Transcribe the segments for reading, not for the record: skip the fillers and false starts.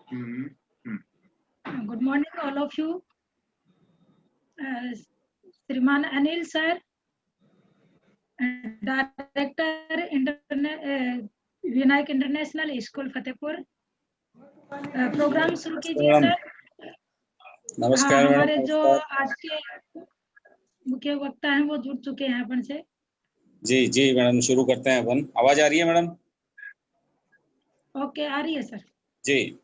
Good morning, all of you. Shriman Anil sir, Director Vinayak international school Fatehpur. Program शुरू कीजिए sir. नमस्कार हाँ, हमारे जो आज के मुख्य वक्ता हैं वो जुड़ चुके हैं अपन से। जी जी मैडम, शुरू करते हैं अपन। आवाज आ रही है मैडम? ओके, आ रही है sir ji.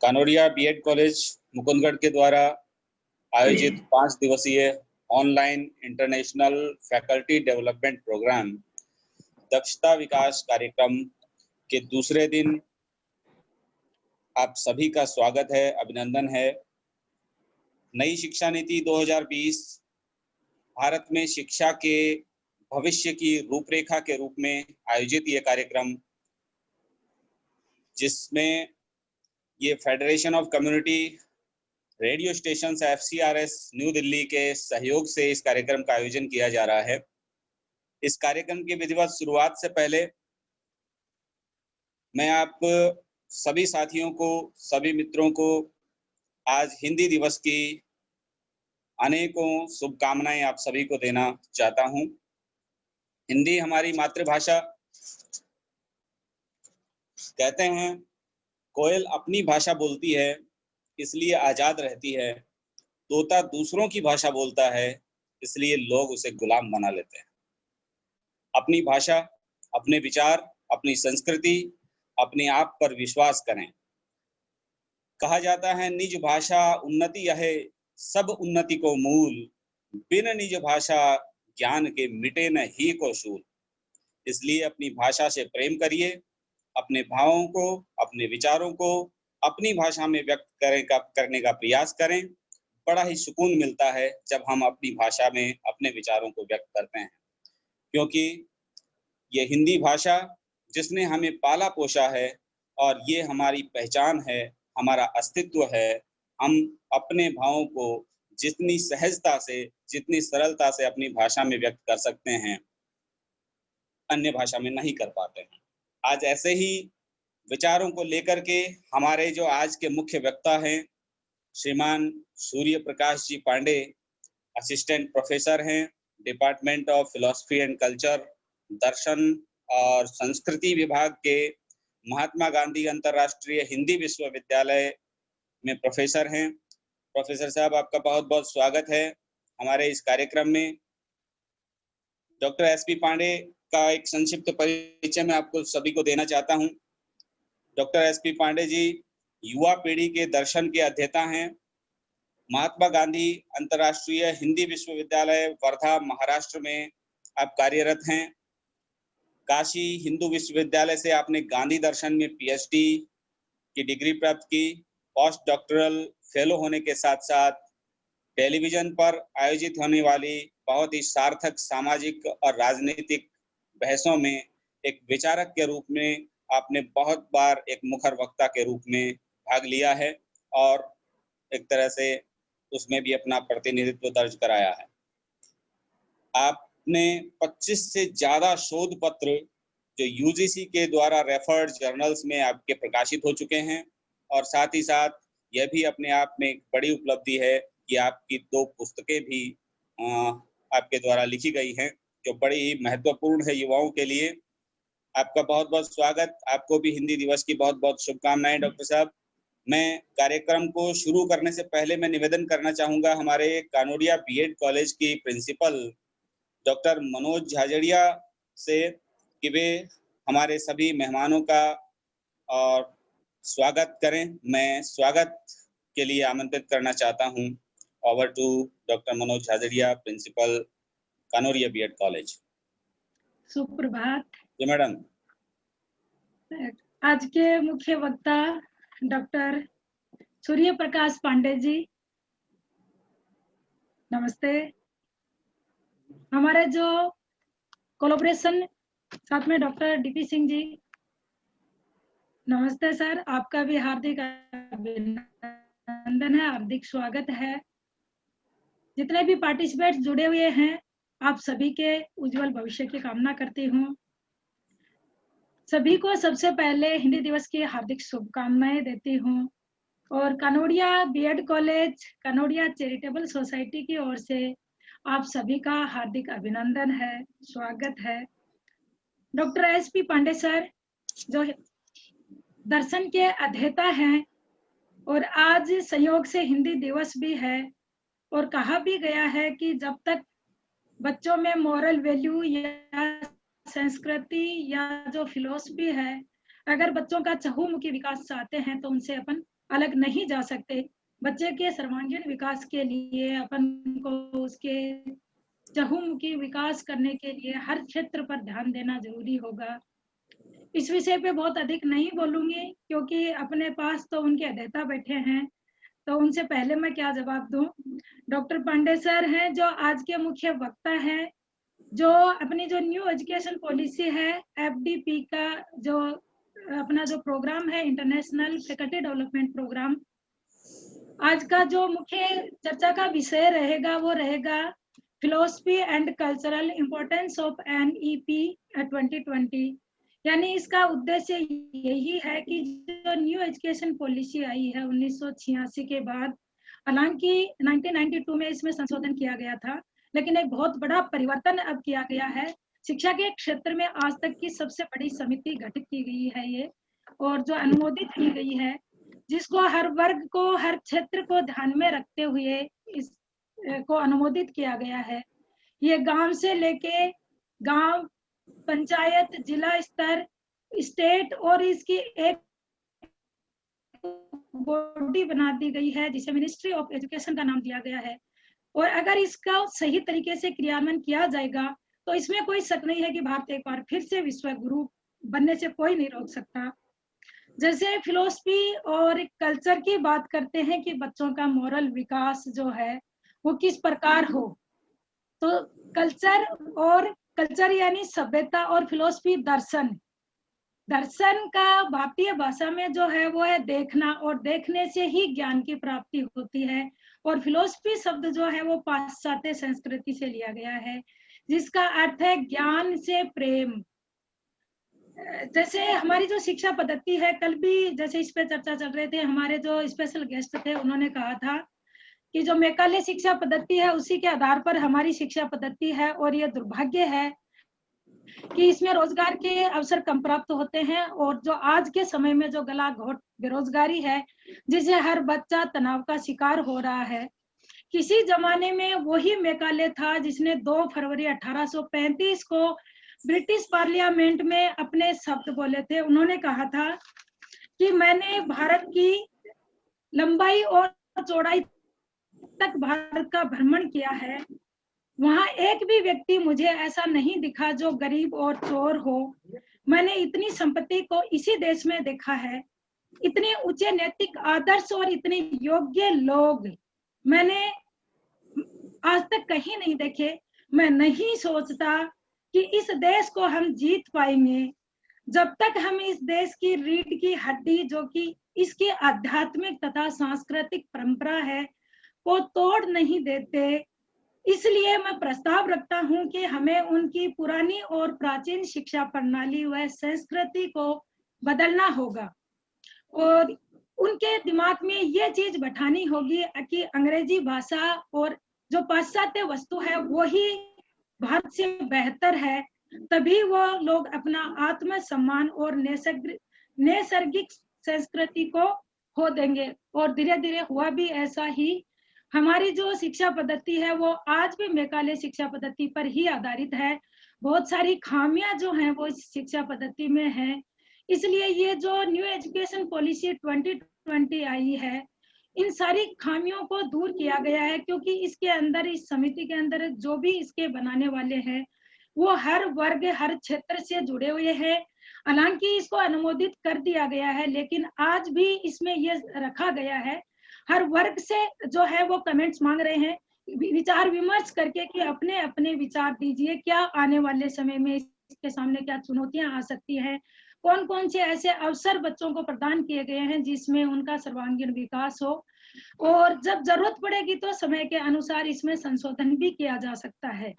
Kanoria BEd college Mukundgarh के द्वारा आयोजित 5 दिवसीय online international faculty development program दक्षता विकास कार्यक्रम के दूसरे दिन आप सभी का स्वागत है, अभिनंदन है। नई शिक्षा नीति 2020 भारत में शिक्षा के भविष्य की रूपरेखा के रूप में आयोजित ये कार्यक्रम, जिसमें ये federation of community radio stations FCRS new Delhi के सहयोग से इस कार्यक्रम का आयोजन किया जा रहा है। इस कार्यक्रम की विधिवत शुरुआत से पहले मैं आप सभी साथियों को, सभी मित्रों को आज हिंदी दिवस की अनेकों शुभकामनाएं आप सभी को देना चाहता हूं। हिंदी हमारी मातृभाषा। कहते हैं कोयल अपनी भाषा बोलती है इसलिए आजाद रहती है, तोता दूसरों की भाषा बोलता है इसलिए लोग उसे गुलाम बना लेते हैं। अपनी भाषा, अपने विचार, अपनी संस्कृति, अपने आप पर विश्वास करें। कहा जाता है निज भाषा उन्नति है, सब उन्नति को मूल, बिन निज भाषा ज्ञान के मिटे न ही को शूल। इसलिए अपनी भाषा से प्रेम करिए, अपने भावों को, अपने विचारों को अपनी भाषा में व्यक्त करने का प्रयास करें। बड़ा ही सुकून मिलता है जब हम अपनी भाषा में अपने विचारों को व्यक्त करते हैं, क्योंकि ये हिंदी भाषा जिसने हमें पाला पोषा है और ये हमारी पहचान है, हमारा अस्तित्व है। हम अपने भावों को जितनी सहजता से, जितनी सरलता से अपनी भाषा में व्यक्त कर सकते हैं, अन्य भाषा में नहीं कर पाते हैं। आज ऐसे ही विचारों को लेकर के हमारे जो आज के मुख्य वक्ता हैं, श्रीमान सूर्य प्रकाश जी पांडे, असिस्टेंट प्रोफेसर हैं, department of philosophy and culture, दर्शन और संस्कृति विभाग के महात्मा गांधी अंतर्राष्ट्रीय हिंदी विश्वविद्यालय में प्रोफेसर हैं। प्रोफेसर साहब, आपका बहुत बहुत स्वागत है हमारे इस कार्यक्रम में। डॉक्टर SP पांडे का एक संक्षिप्त परिचय मैं आपको सभी को देना चाहता हूं। डॉक्टर SP पांडे जी युवा पीढ़ी के दर्शन के अध्येता हैं। महात्मा गांधी अंतर्राष्ट्रीय हिंदी विश्वविद्यालय वर्धा महाराष्ट्र में आप कार्यरत हैं। काशी हिंदू विश्वविद्यालय से आपने गांधी दर्शन में PhD की डिग्री प्राप्त की। पोस्ट डॉक्टरल फेलो होने के साथ साथ टेलीविजन पर आयोजित होने वाली बहुत ही सार्थक सामाजिक और राजनीतिक बहसों में एक विचारक के रूप में आपने बहुत बार एक मुखर वक्ता के रूप में भाग लिया है और एक तरह से उसमें भी अपना प्रतिनिधित्व दर्ज कराया है। आपने 25 से ज़्यादा शोध पत्र जो UGC के द्वारा रेफर्ड जर्नल्स में आपके प्रकाशित हो चुके हैं, और साथ ही साथ यह भी अपने आप में एक बड़ी उपलब्धि है कि आपकी 2 पुस्तकें भी आपके द्वारा लिखी गई हैं, जो बड़ी ही महत्वपूर्ण है युवाओं के लिए। आपका बहुत बहुत स्वागत। आपको भी हिंदी दिवस की बहुत बहुत शुभकामनाएं डॉक्टर साहब। मैं कार्यक्रम को शुरू करने से पहले मैं निवेदन करना चाहूँगा हमारे कानोरिया BEd कॉलेज की प्रिंसिपल डॉक्टर मनोज झाझड़िया से कि वे हमारे सभी मेहमानों का और स्वागत करें। मैं स्वागत के लिए आमंत्रित करना चाहता हूं। Over to doctor Manoj Jhajharia, principal Kanoria BEd college. सुप्रभात। जी मैडम। आज के मुख्य वक्ता डॉक्टर सूर्य प्रकाश पांडे जी, नमस्ते। हमारे जो कोलैबोरेशन साथ में डॉक्टर DP सिंह जी, नमस्ते सर। आपका भी हार्दिक अभिनंदन है, हार्दिक स्वागत है। जितने भी पार्टिसिपेंट्स जुड़े हुए हैं, आप सभी के उज्जवल भविष्य की कामना करती हूँ। सभी को सबसे पहले हिंदी दिवस की हार्दिक शुभकामनाएं देती हूँ और Kanodia BEd college, Kanodia charitable society की ओर से आप सभी का हार्दिक अभिनंदन है, स्वागत है। डॉक्टर एसपी पांडे सर जो दर्शन के अध्येता हैं और आज संयोग से हिंदी दिवस भी है और कहा भी गया है कि जब तक बच्चों में मॉरल वैल्यू या संस्कृति या जो फिलोसफी है, अगर बच्चों का चहुमुखी विकास चाहते हैं तो उनसे अपन अलग नहीं जा सकते। बच्चे के सर्वांगीण विकास के लिए अपन को उसके चहुमुखी विकास करने के लिए हर क्षेत्र पर ध्यान देना जरूरी होगा। इस विषय पे बहुत अधिक नहीं बोलूंगी क्योंकि अपने पास तो उनके अध्येता बैठे हैं, तो उनसे पहले मैं क्या जवाब दूं। डॉक्टर पांडे सर हैं जो आज के मुख्य वक्ता हैं, जो अपनी जो न्यू एजुकेशन पॉलिसी है एफडीपी का जो अपना जो प्रोग्राम है इंटरनेशनल फैकल्टी डेवलपमेंट प्रोग्राम, आज का जो मुख्य चर्चा का विषय रहेगा वो रहेगा philosophy and cultural importance of NEP 2020। यानी इसका उद्देश्य यही है कि जो न्यू एजुकेशन पॉलिसी आई है 1986 के बाद, हालांकि 1992 में इसमें संशोधन किया गया था, लेकिन एक बहुत बड़ा परिवर्तन अब किया गया है। शिक्षा के क्षेत्र में आज तक की सबसे बड़ी समिति गठित की गई है ये, और जो अनुमोदित की गई है, जिसको हर वर्ग को, हर क्षेत्र को ध्यान में रखते हुए इस को अनुमोदित किया गया है। ये गांव से लेके गांव, पंचायत, जिला स्तर, स्टेट और इसकी एक बॉडी बना दी गई है जिसे मिनिस्ट्री ऑफ एजुकेशन का नाम दिया गया है। और अगर इसका सही तरीके से क्रियान्वयन किया जाएगा तो इसमें कोई शक नहीं है कि भारत एक बार फिर से विश्व गुरु बनने से कोई नहीं रोक सकता। जैसे फिलोसफी और कल्चर की बात करते हैं कि बच्चों का मोरल विकास जो है वो किस प्रकार हो, तो कल्चर यानी सभ्यता और फिलोसफी दर्शन। दर्शन का भारतीय भाषा में जो है वो है देखना, और देखने से ही ज्ञान की प्राप्ति होती है। और फिलोसफी शब्द जो है वो पाश्चात्य संस्कृति से लिया गया है, जिसका अर्थ है ज्ञान से प्रेम। जैसे हमारी जो शिक्षा पद्धति है, कल भी जैसे इस पे चर्चा चल रहे थे, हमारे जो स्पेशल गेस्ट थे उन्होंने कहा था कि जो मैकाले शिक्षा पद्धति है उसी के आधार पर हमारी शिक्षा पद्धति है, और ये दुर्भाग्य है कि इसमें रोजगार के अवसर कम प्राप्त होते हैं। और जो आज के समय में जो गला घोट बेरोजगारी है, जिसे हर बच्चा तनाव का शिकार हो रहा है। किसी जमाने में वही मैकाले था जिसने 2 फरवरी 1835 को ब्रिटिश पार्लियामेंट में अपने शब्द बोले थे। उन्होंने कहा था कि मैंने भारत की लंबाई और चौड़ाई तक भारत का भ्रमण किया है, वहां एक भी व्यक्ति मुझे ऐसा नहीं दिखा जो गरीब और चोर हो। मैंने इतनी संपत्ति को इसी देश में देखा है, इतने ऊंचे नैतिक आदर्श और इतने योग्य लोग मैंने आज तक कहीं नहीं देखे। मैं नहीं सोचता कि इस देश को हम जीत पाएंगे जब तक हम इस देश की रीढ़ की हड्डी, जो कि इसकी आध्यात्मिक तथा सांस्कृतिक परंपरा है, को तोड़ नहीं देते। इसलिए मैं प्रस्ताव रखता हूं कि हमें उनकी पुरानी और प्राचीन शिक्षा प्रणाली व संस्कृति को बदलना होगा, और उनके दिमाग में ये चीज बैठानी होगी कि अंग्रेजी भाषा और जो पाश्चात्य वस्तु है वो ही भारत से बेहतर है। तभी वो लोग अपना आत्म सम्मान और नैसर्गिक संस्कृति को खो देंगे। और धीरे धीरे हुआ भी ऐसा ही। हमारी जो शिक्षा पद्धति है वो आज भी मैकाले शिक्षा पद्धति पर ही आधारित है। बहुत सारी खामियां जो हैं वो इस शिक्षा पद्धति में है। इसलिए ये जो न्यू एजुकेशन पॉलिसी 2020 आई है, इन सारी खामियों को दूर किया गया है, क्योंकि इसके अंदर, इस समिति के अंदर जो भी इसके बनाने वाले हैं वो हर वर्ग, हर क्षेत्र से जुड़े हुए हैं। हालांकि इसको अनुमोदित कर दिया गया है, लेकिन आज भी इसमें ये रखा गया है, हर वर्ग से जो है वो कमेंट्स मांग रहे हैं, विचार विमर्श करके कि अपने अपने विचार दीजिए, क्या आने वाले समय में इसके सामने क्या चुनौतियां आ सकती हैं, कौन कौन से ऐसे अवसर बच्चों को प्रदान किए गए हैं जिसमें उनका सर्वांगीण विकास हो, और जब जरूरत पड़ेगी तो समय के अनुसार इसमें संशोधन भी किया जा सकता है।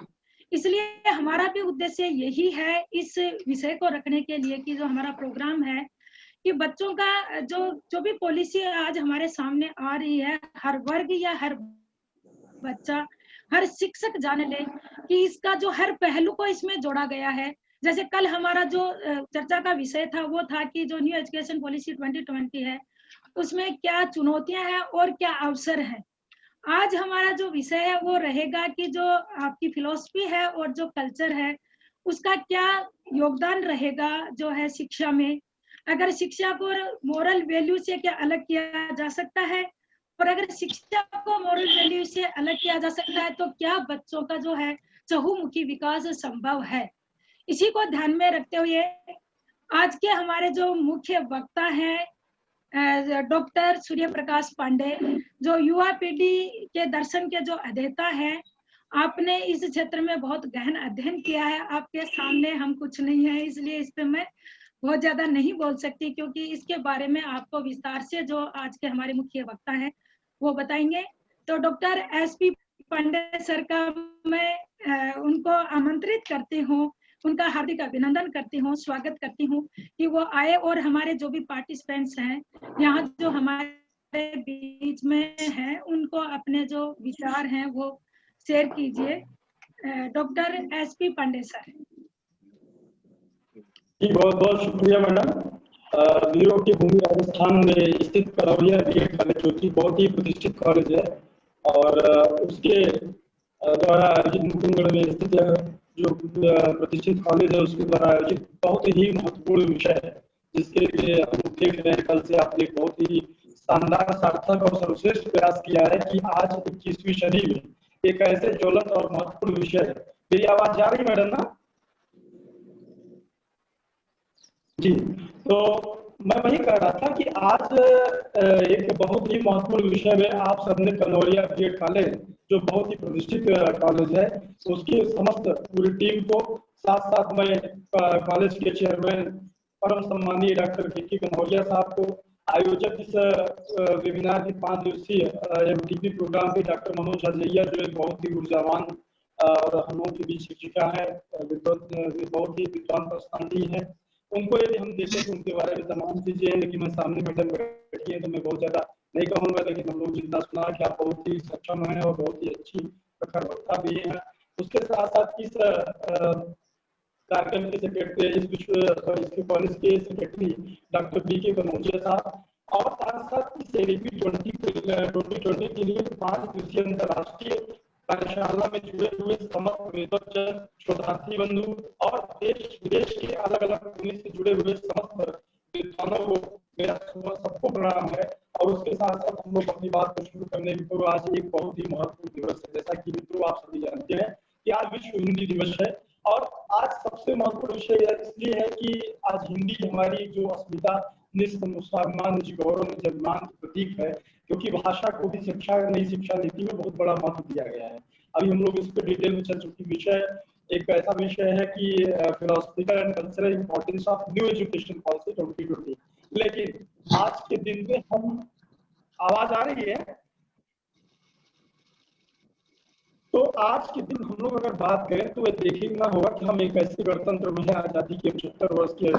इसलिए हमारा भी उद्देश्य यही है इस विषय को रखने के लिए कि जो हमारा प्रोग्राम है कि बच्चों का जो भी पॉलिसी आज हमारे सामने आ रही है, हर वर्ग या हर बच्चा, हर शिक्षक जान ले कि इसका जो हर पहलू को इसमें जोड़ा गया है। जैसे कल हमारा जो चर्चा का विषय था वो था कि जो न्यू एजुकेशन पॉलिसी 2020 है, उसमें क्या चुनौतियां हैं और क्या अवसर हैं। आज हमारा जो विषय है वो रहेगा कि जो आपकी फिलॉसफी है और जो कल्चर है, उसका क्या योगदान रहेगा जो है शिक्षा में। अगर शिक्षा को मोरल वैल्यू से क्या अलग किया जा सकता है, और अगर शिक्षा को मोरल वैल्यू से अलग किया जा सकता है तो क्या बच्चों का जो है चहुमुखी विकास संभव है। इसी को ध्यान में रखते हुए आज के हमारे जो मुख्य वक्ता हैं डॉक्टर सूर्य प्रकाश पांडे, जो युवा पीढ़ी के दर्शन के जो अध्येता है, आपने इस क्षेत्र में बहुत गहन अध्ययन किया है। आपके सामने हम कुछ नहीं है, इसलिए इस पे मैं बहुत ज्यादा नहीं बोल सकती, क्योंकि इसके बारे में आपको विस्तार से जो आज के हमारे मुख्य वक्ता हैं वो बताएंगे। तो डॉक्टर एसपी पांडे सर का मैं उनको आमंत्रित करती हूँ, उनका हार्दिक अभिनंदन करती हूँ, स्वागत करती हूँ कि वो आए और हमारे जो भी पार्टिसिपेंट्स हैं यहाँ जो हमारे बीच में हैं उनको अपने जो विचार हैं वो शेयर कीजिए। Doctor SP Pandey sir. जी बहुत बहुत शुक्रिया मैडम। वीरों की भूमि राजस्थान में स्थित करौलिया बीएड कॉलेज जो कि बहुत ही प्रतिष्ठित कॉलेज है और उसके द्वारा आयोजित मुकुंदगढ़ में स्थित जो प्रतिष्ठित कॉलेज है उसके द्वारा आयोजित बहुत ही महत्वपूर्ण विषय है, जिसके लिए हम देख रहे हैं कल से आपने बहुत ही शानदार, सार्थक और सर्वश्रेष्ठ प्रयास किया है कि आज 21वीं सदी में एक ऐसे ज्वलंत और महत्वपूर्ण विषय है। मेरी आवाज जा रही मैडम ना? जी, तो मैं वही कह रहा था कि आज एक बहुत ही महत्वपूर्ण विषय में आप सबने कनौरिया बीएड कॉलेज जो बहुत ही प्रतिष्ठित कॉलेज है उसकी समस्त पूरी टीम को, साथ साथ मैं कॉलेज के चेयरमैन परम सम्मानीय डॉक्टर के कनौरिया साहब को, आयोजक इस वेबिनार के 5 दिवसीय एमटीपी प्रोग्राम के डॉक्टर मनोज हजैया जो एक बहुत ही ऊर्जावान और हम लोगों के बीच शिक्षिका है, बहुत ही विद्वान पर्सनालिटी है, उनको यदि हम देखें तो उनके बारे में तमाम चीजें हैं, लेकिन मैं सामने मैडम बैठी है तो मैं बहुत ज्यादा नहीं कहूंगा, लेकिन हम लोग जितना सुना कि आप बहुत ही सक्षम है और बहुत ही अच्छी प्रखर वक्ता भी है। उसके साथ साथ इस कार्यक्रम के सेक्रेटरी इसके कॉलेज के सेक्रेटरी डॉक्टर बीके कनौजिया साहब, और साथ साथ इस एडीपी 2020 के लिए 5 दिवसीय अंतर्राष्ट्रीय कार्यशाला में जुड़े हुए समस्त शोधार्थी बंधु और देश विदेश के अलग अलग कोने से जुड़े हुए समस्त विद्वानों को मेरा सबको प्रणाम है। और उसके साथ साथ हम लोग अपनी बात को शुरू करने की पूर्व आज एक बहुत ही महत्वपूर्ण दिवस है, जैसा कि मित्रों आप सभी जानते हैं कि आज विश्व हिंदी दिवस है। और आज सबसे महत्वपूर्ण विषय इसलिए है कि आज हिंदी हमारी जो अस्मिता, स्वाभिमान, निज गौरव, निज अभिमान का प्रतीक है, क्योंकि भाषा को भी नई शिक्षा नीति में बहुत बड़ा महत्व दिया गया है। अभी हम लोग इस पर डिटेल में चल चुकी विषय एक ऐसा विषय है कि philosophical and cultural importance of new education policy 2020। लेकिन आज के दिन में हम, आवाज आ रही है? तो आज के दिन हम लोग अगर बात करें तो यह देखना होगा कि हम एक ऐसे गणतंत्र में आजादी के 75 वर्ष की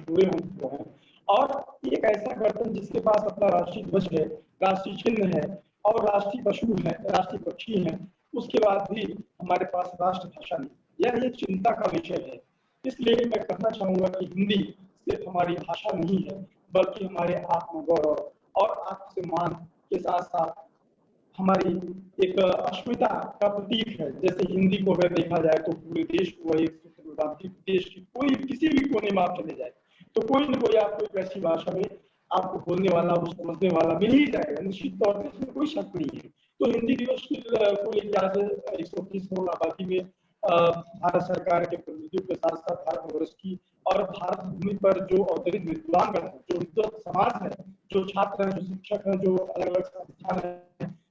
पूरे हो चुके हैं, और एक ऐसा गणतंत्र जिसके पास अपना राष्ट्रीय ध्वज है, राष्ट्रीय चिन्ह है और राष्ट्रीय पशु है, राष्ट्रीय पक्षी है, उसके बाद भी हमारे पास राष्ट्रभाषा नहीं। यह एक चिंता का विषय है। इसलिए मैं कहना चाहूंगा कि हिंदी सिर्फ हमारी भाषा नहीं है, बल्कि हमारे आत्मगौरव और आत्मसम्मान के साथ साथ हमारी एक अस्मिता का प्रतीक है। जैसे हिंदी को अगर देखा जाए तो पूरे देश को एक सूत्र प्रदान की, देश की कोई किसी भी कोने में आप चले जाए तो कोई न कोई आपको एक ऐसी भाषा में आपको बोलने वाला, उसको समझने वाला मिल ही जाएगा, निश्चित तौर पर इसमें कोई शक नहीं है। तो हिंदी दिवस को लेकर आज 130 करोड़ आबादी में भारत सरकार के प्रतिनिधियों के साथ साथ भारतवर्ष की और भारत भूमि पर जो अवतरित विद्वान है, जो विद्वत समाज है, जो छात्र हैं, जो शिक्षक हैं, जो अलग अलग संस्थान है,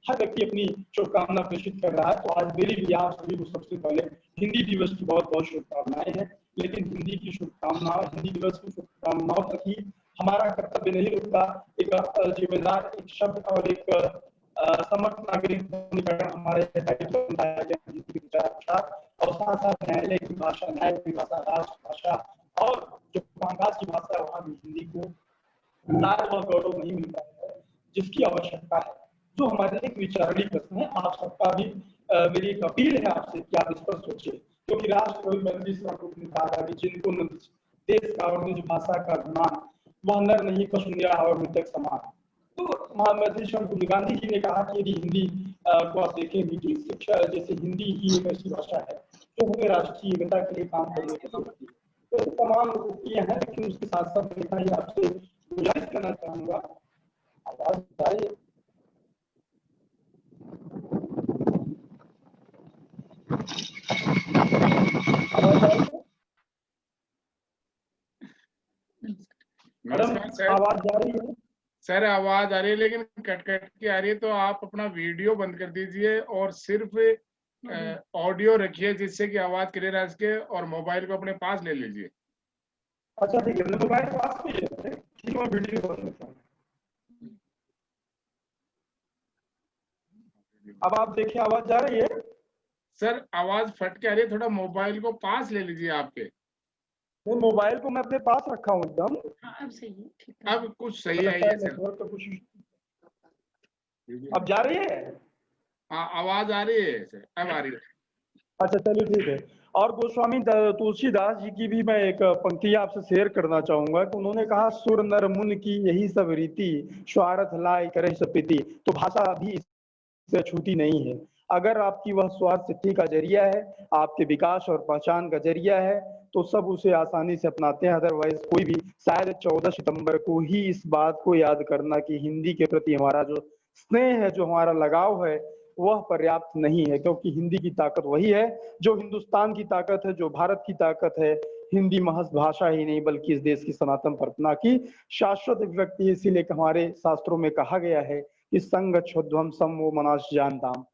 हर व्यक्ति अपनी शुभकामना प्रेषित कर रहा है। तो आज मेरी भी आप सभी को सबसे पहले हिंदी दिवस की बहुत बहुत शुभकामनाएं हैं। लेकिन हिंदी की शुभकामनाओं, हिंदी दिवस की शुभकामनाओं तक ही हमारा कर्तव्य नहीं रुकता। एक जिम्मेदार, एक शब्द और एक समर्थ नागरिक हमारे दायित्व और साथ साथ न्यायालय की भाषा, न्याय की भाषा, राष्ट्र भाषा और जो कामकाज की भाषा है वहाँ भी हिंदी को लाज व गौरव नहीं मिलता है जिसकी आवश्यकता है। जो हमारे लिए एक विचारणीय प्रश्न है, आप सबका भी मेरी एक अपील है आपसे कि आप इस पर सोचिए, क्योंकि राष्ट्र जिनको देश का और निज भाषा का अभिमान, वह नर नहीं पशुन्या और मृतक समान। तो महात्मा गांधी जी ने कहा कि यदि हिंदी को आप देखेंगे कि शिक्षा जैसे हिंदी ही एक ऐसी भाषा है जो हमें राष्ट्रीय एकता के लिए काम करने की जरूरत है। तो तमाम ये है, लेकिन उसके साथ साथ देखा ही आपसे गुजारिश करना चाहूंगा, आवाज आ रही है? नमस्कार सर। आवाज जा रही है? सर आवाज आ रही है लेकिन कट कट के आ रही है, तो आप अपना वीडियो बंद कर दीजिए और सिर्फ ऑडियो रखिए जिससे कि आवाज क्लियर आ सके, और मोबाइल को अपने पास ले लीजिए। अच्छा ठीक है, मोबाइल पास में है, ठीक है, मैं वीडियो बंद करता हूँ। अब आप देखिए आवाज जा रही है? सर आवाज फट के आ रही है, थोड़ा मोबाइल को पास ले लीजिए आपके। नहीं, मोबाइल को मैं अपने पास रखा हूँ एकदम। अब सही है, ठीक है। अब कुछ सही आई है सर। अब जा रही है? हाँ आवाज आ रही है सर, अब आ रही है। अच्छा चलिए ठीक है। और गोस्वामी तुलसीदास जी की भी मैं एक पंक्ति आपसे शेयर करना चाहूंगा कि उन्होंने कहा, सुर नर मुन की यही सब रीति, स्वार्थ लाए करे सप्रीति। तो भाषा भी इससे छूटी नहीं है। अगर आपकी वह स्वार्थ सिद्धि का जरिया है, आपके विकास और पहचान का जरिया है, तो सब उसे आसानी से अपनाते हैं। अदरवाइज कोई भी शायद 14 सितंबर को ही इस बात को याद करना कि हिंदी के प्रति हमारा जो स्नेह है, जो हमारा लगाव है, वह पर्याप्त नहीं है। क्योंकि हिंदी की ताकत वही है जो हिंदुस्तान की ताकत है, जो भारत की ताकत है। हिंदी महज भाषा ही नहीं बल्कि इस देश की सनातन परंपरा की शाश्वत अभिव्यक्ति है। इसीलिए हमारे शास्त्रों में कहा गया है कि संग क्षुध्वम सम वो मनाश जानताम।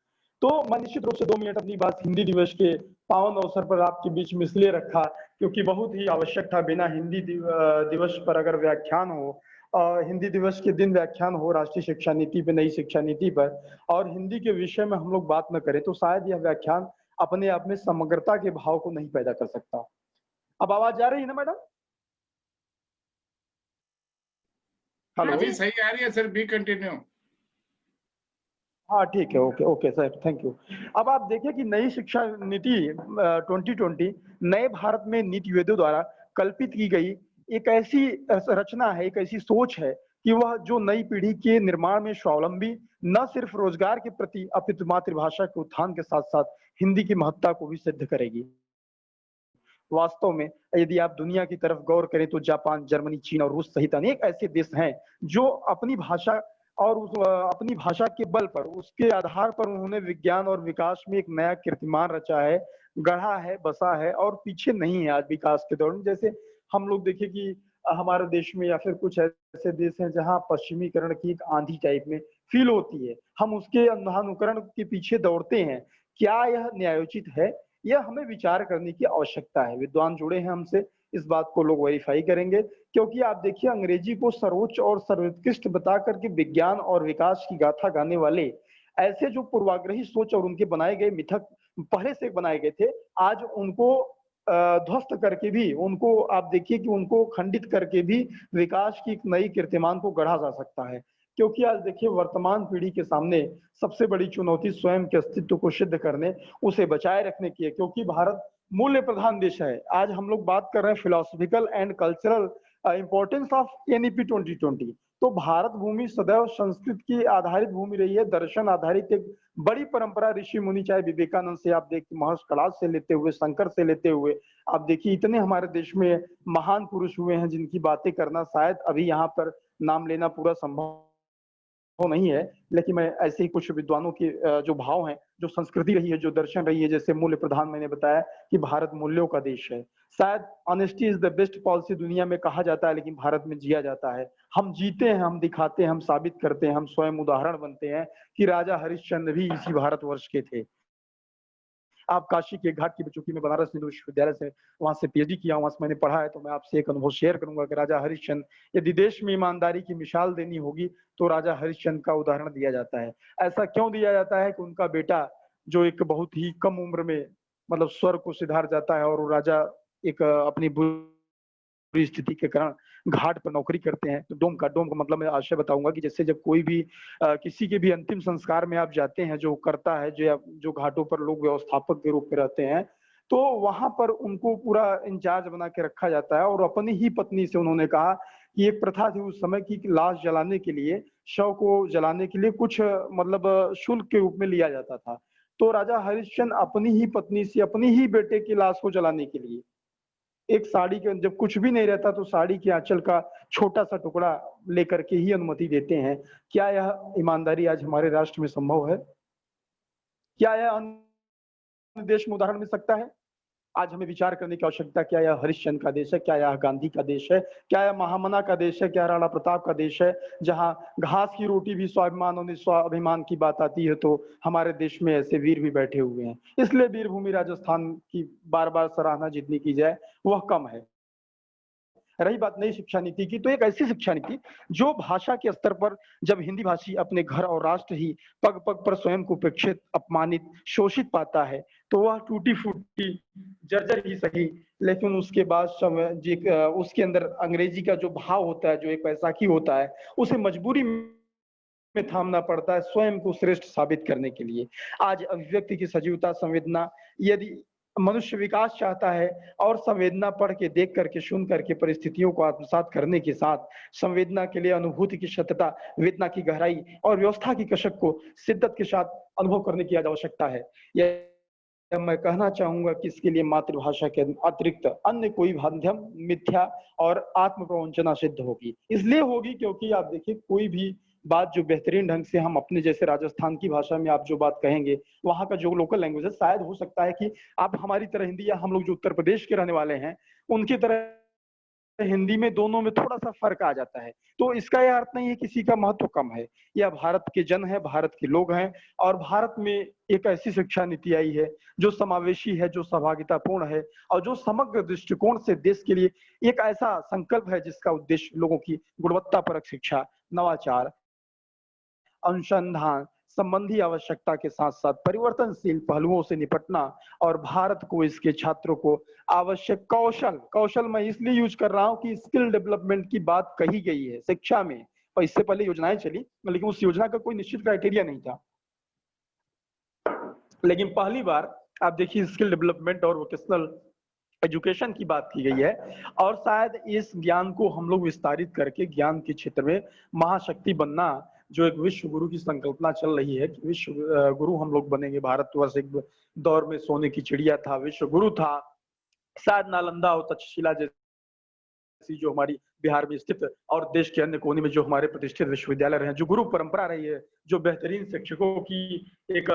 तो मैं निश्चित रूप से 2 मिनट अपनी बात हिंदी दिवस के पावन अवसर पर आपके बीच में इसलिए रखा क्योंकि बहुत ही आवश्यक था। बिना हिंदी दिवस पर अगर व्याख्यान हो, हिंदी दिवस के दिन व्याख्यान हो राष्ट्रीय शिक्षा नीति पे, नई शिक्षा नीति पर, और हिंदी के विषय में हम लोग बात न करें, तो शायद यह व्याख्यान अपने आप में समग्रता के भाव को नहीं पैदा कर सकता। अब आवाज जा रही है ना मैडम? हेलो, अभी सही आ रही है सर, बी कंटिन्यू। हाँ ठीक है, okay okay sir, thank you. अब आप देखिए कि नई शिक्षा नीति 2020 नए भारत में नीतिवेदों द्वारा कल्पित की गई एक ऐसी रचना है, एक ऐसी सोच है कि वह जो नई पीढ़ी के निर्माण में स्वावलंबी, न सिर्फ रोजगार के प्रति अपितु मातृभाषा के उत्थान के साथ साथ हिंदी की महत्ता को भी सिद्ध करेगी। वास्तव में यदि आप दुनिया की तरफ गौर करें तो जापान, जर्मनी, चीन और रूस सहित अनेक ऐसे देश हैं जो अपनी भाषा और अपनी भाषा के बल पर, उसके आधार पर उन्होंने विज्ञान और विकास में एक नया कीर्तिमान रचा है, गढ़ा है, बसा है और पीछे नहीं है आज विकास के दौर में। जैसे हम लोग देखें कि हमारे देश में या फिर कुछ ऐसे देश हैं जहां पश्चिमीकरण की एक आंधी टाइप में फील होती है, हम उसके अंधानुकरण के पीछे दौड़ते हैं। क्या यह न्यायोचित है? यह हमें विचार करने की आवश्यकता है। विद्वान जुड़े हैं हमसे, इस बात को लोग वेरीफाई करेंगे। क्योंकि आप देखिए, अंग्रेजी को सर्वोच्च और सर्वोत्कृष्ट बता करके विज्ञान और विकास की गाथा गाने वाले ऐसे जो पूर्वाग्रही सोच और उनके बनाए गए मिथक पहले से बनाए गए थे, आज उनको ध्वस्त करके भी, उनको आप देखिए कि उनको खंडित करके भी विकास की एक नई कीर्तिमान को गढ़ा जा सकता है। क्योंकि आज देखिए वर्तमान पीढ़ी के सामने सबसे बड़ी चुनौती स्वयं के अस्तित्व को सिद्ध करने, उसे बचाए रखने की है। क्योंकि भारत मूल्य प्रधान देश है। आज हम लोग बात कर रहे हैं philosophical and cultural importance of NEP 2020। तो भारत भूमि सदैव संस्कृत की आधारित भूमि रही है, दर्शन आधारित एक बड़ी परंपरा ऋषि मुनि, चाहे विवेकानंद से आप देखिए, महर्षि कलाश से लेते हुए, शंकर से लेते हुए, आप देखिए इतने हमारे देश में महान पुरुष हुए हैं जिनकी बातें करना शायद अभी यहाँ पर नाम लेना पूरा संभव नहीं है। लेकिन मैं ऐसे ही कुछ विद्वानों के जो भाव हैं, जो संस्कृति रही है, जो दर्शन रही है, जैसे मूल्य प्रधान, मैंने बताया कि भारत मूल्यों का देश है। शायद honesty is the best policy दुनिया में कहा जाता है, लेकिन भारत में जिया जाता है। हम जीते हैं, हम दिखाते हैं, हम साबित करते हैं, हम स्वयं उदाहरण बनते हैं कि राजा हरिश्चंद्र भी इसी भारतवर्ष के थे। आप काशी के घाट की, चूंकि मैं बनारस हिंदू विश्वविद्यालय से वहां से पीएचडी किया, वहां से मैंने पढ़ा है, तो मैं आपसे एक अनुभव शेयर करूंगा कि राजा हरिश्चंद्र, यदि देश में ईमानदारी की मिसाल देनी होगी तो राजा हरिश्चंद्र का उदाहरण दिया जाता है। ऐसा क्यों दिया जाता है कि उनका बेटा, जो एक बहुत ही कम उम्र में मतलब स्वर को सिधार जाता है और वो राजा एक अपनी बुरी स्थिति के कारण घाट पर नौकरी करते हैं। तो डोम का मतलब मैं आशय बताऊंगा कि जैसे जब कोई भी किसी के भी अंतिम संस्कार में आप जाते हैं, जो करता है, जो घाटों पर लोग व्यवस्थापक के रूप में रहते हैं, तो वहां पर उनको पूरा इंचार्ज बना के रखा जाता है। और अपनी ही पत्नी से उन्होंने कहा कि एक प्रथा थी उस समय की लाश जलाने के लिए, शव को जलाने के लिए कुछ मतलब शुल्क के रूप में लिया जाता था। तो राजा हरिश्चंद्र अपनी ही पत्नी से अपनी ही बेटे की लाश को जलाने के लिए एक साड़ी के, जब कुछ भी नहीं रहता तो साड़ी के आंचल का छोटा सा टुकड़ा लेकर के ही अनुमति देते हैं। क्या यह ईमानदारी आज हमारे राष्ट्र में संभव है? क्या यह अन्य देश में उदाहरण मिल सकता है? आज हमें विचार करने की आवश्यकता, क्या यह हरिश्चंद्र का देश है? क्या यह गांधी का देश है? क्या यह महामना का देश है? क्या राणा प्रताप का देश है? जहां घास की रोटी भी स्वाभिमान और स्वाभिमान की बात आती है तो हमारे देश में ऐसे वीर भी बैठे हुए हैं। इसलिए वीरभूमि राजस्थान की बार बार सराहना जितनी की जाए वह कम है। रही बात नई शिक्षा नीति की, तो एक ऐसी शिक्षा नीति जो भाषा के स्तर पर, जब हिंदी भाषी अपने घर और राष्ट्र ही पग पग पर स्वयं को उपेक्षित, अपमानित, शोषित पाता है, तो वह टूटी फूटी जर्जर ही सही, लेकिन उसके बाद उसके अंदर अंग्रेजी का जो भाव होता है, जो एक वैसाखी होता है, उसे मजबूरी में थामना पड़ता है स्वयं को श्रेष्ठ साबित करने के लिए। आज अभिव्यक्ति की सजीवता, संवेदना, यदि मनुष्य विकास चाहता है और संवेदना पढ़ के, देख करके, सुन करके, परिस्थितियों को आत्मसात करने के साथ संवेदना के लिए अनुभूति की सत्यता, वेदना की गहराई और व्यवस्था की कशक को शिद्दत के साथ अनुभव करने की आवश्यकता है। यह मैं कहना चाहूंगा कि इसके लिए मातृभाषा के अतिरिक्त अन्य कोई माध्यम मिथ्या और आत्म प्रवंचना सिद्ध होगी। इसलिए होगी क्योंकि आप देखिए, कोई भी बात जो बेहतरीन ढंग से हम अपने जैसे राजस्थान की भाषा में आप जो बात कहेंगे, वहां का जो लोकल लैंग्वेज है, शायद हो सकता है कि आप हमारी तरह हिंदी, या हम लोग जो उत्तर प्रदेश के रहने वाले हैं उनकी तरह हिंदी में, दोनों में थोड़ा सा फर्क आ जाता है। तो इसका यह अर्थ नहीं है किसी का महत्व कम है। यह भारत के जन है, भारत के लोग हैं, और भारत में एक ऐसी शिक्षा नीति आई है जो समावेशी है, जो सहभागितापूर्ण है, और जो समग्र दृष्टिकोण से देश के लिए एक ऐसा संकल्प है जिसका उद्देश्य लोगों की गुणवत्तापरक शिक्षा, नवाचार, अनुसंधान संबंधी आवश्यकता के साथ साथ परिवर्तनशील पहलुओं से निपटना, और भारत को, इसके छात्रों को आवश्यक कौशल मैं इसलिए यूज कर रहा हूं कि स्किल डेवलपमेंट की बात कही गई है शिक्षा में, और इससे पहले योजनाएं चली, लेकिन उस योजना का कोई निश्चित क्राइटेरिया नहीं था। लेकिन पहली बार आप देखिए स्किल डेवलपमेंट और वोकेशनल एजुकेशन की बात की गई है, और शायद इस ज्ञान को हम लोग विस्तारित करके ज्ञान के क्षेत्र में महाशक्ति बनना, जो एक विश्व गुरु की संकल्पना चल रही है कि विश्व गुरु हम लोग बनेंगे। भारतवर्ष एक दौर में सोने की चिड़िया था, विश्व गुरु था। शायद नालंदा और तक्षशिला जैसी जो हमारी बिहार में स्थित और देश के अन्य कोने में जो हमारे प्रतिष्ठित विश्वविद्यालय रहे हैं, जो गुरु परंपरा रही है, जो बेहतरीन शिक्षकों की एक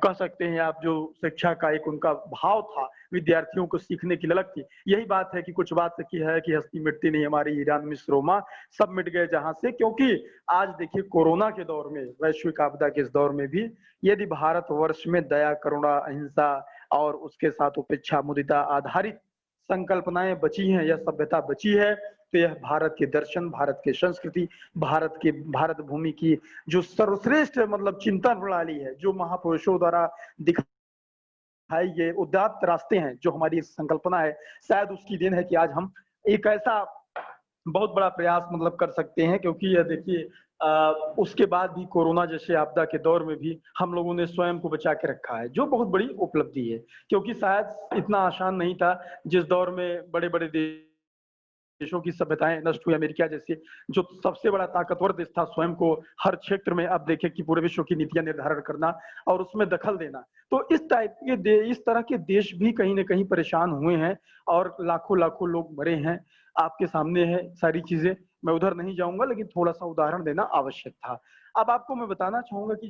कह सकते हैं आप, जो शिक्षा का एक उनका भाव था, विद्यार्थियों को सीखने की ललक थी। यही बात है कि कुछ बात की है कि हस्ती मिटती नहीं हमारी, ईरान मिस्र रोमा सब मिट गए जहां से। क्योंकि आज देखिए कोरोना के दौर में, वैश्विक आपदा के इस दौर में भी यदि भारतवर्ष में दया, करुणा, अहिंसा और उसके साथ उपेक्षा, मुदिता आधारित संकल्पनाएं बची हैं, यह सभ्यता बची है, तो यह भारत के दर्शन, भारत के संस्कृति, भारत भूमि की जो सर्वश्रेष्ठ मतलब चिंतन प्रणाली है, जो महापुरुषों द्वारा दिखाई गए उदात्त रास्ते हैं, जो हमारी संकल्पना है, शायद उसकी देन है कि आज हम एक ऐसा बहुत बड़ा प्रयास मतलब कर सकते हैं। क्योंकि यह देखिए उसके बाद भी कोरोना जैसे आपदा के दौर में भी हम लोगों ने स्वयं को बचा के रखा है, जो बहुत बड़ी उपलब्धि है। क्योंकि शायद इतना आसान नहीं था जिस दौर में बड़े बड़े देशों की सभ्यताएं नष्ट हुई, अमेरिका जैसे जो सबसे बड़ा ताकतवर देश था, स्वयं को हर क्षेत्र में, अब देखें कि पूरे विश्व की नीतियां निर्धारण करना और उसमें दखल देना। तो इस टाइप के इस तरह के देश भी कहीं ना कहीं परेशान हुए हैं और लाखों लाखों लोग मरे हैं। आपके सामने है सारी चीजें, मैं उधर नहीं जाऊंगा, लेकिन थोड़ा सा उदाहरण देना आवश्यक था। अब आपको मैं बताना चाहूंगा कि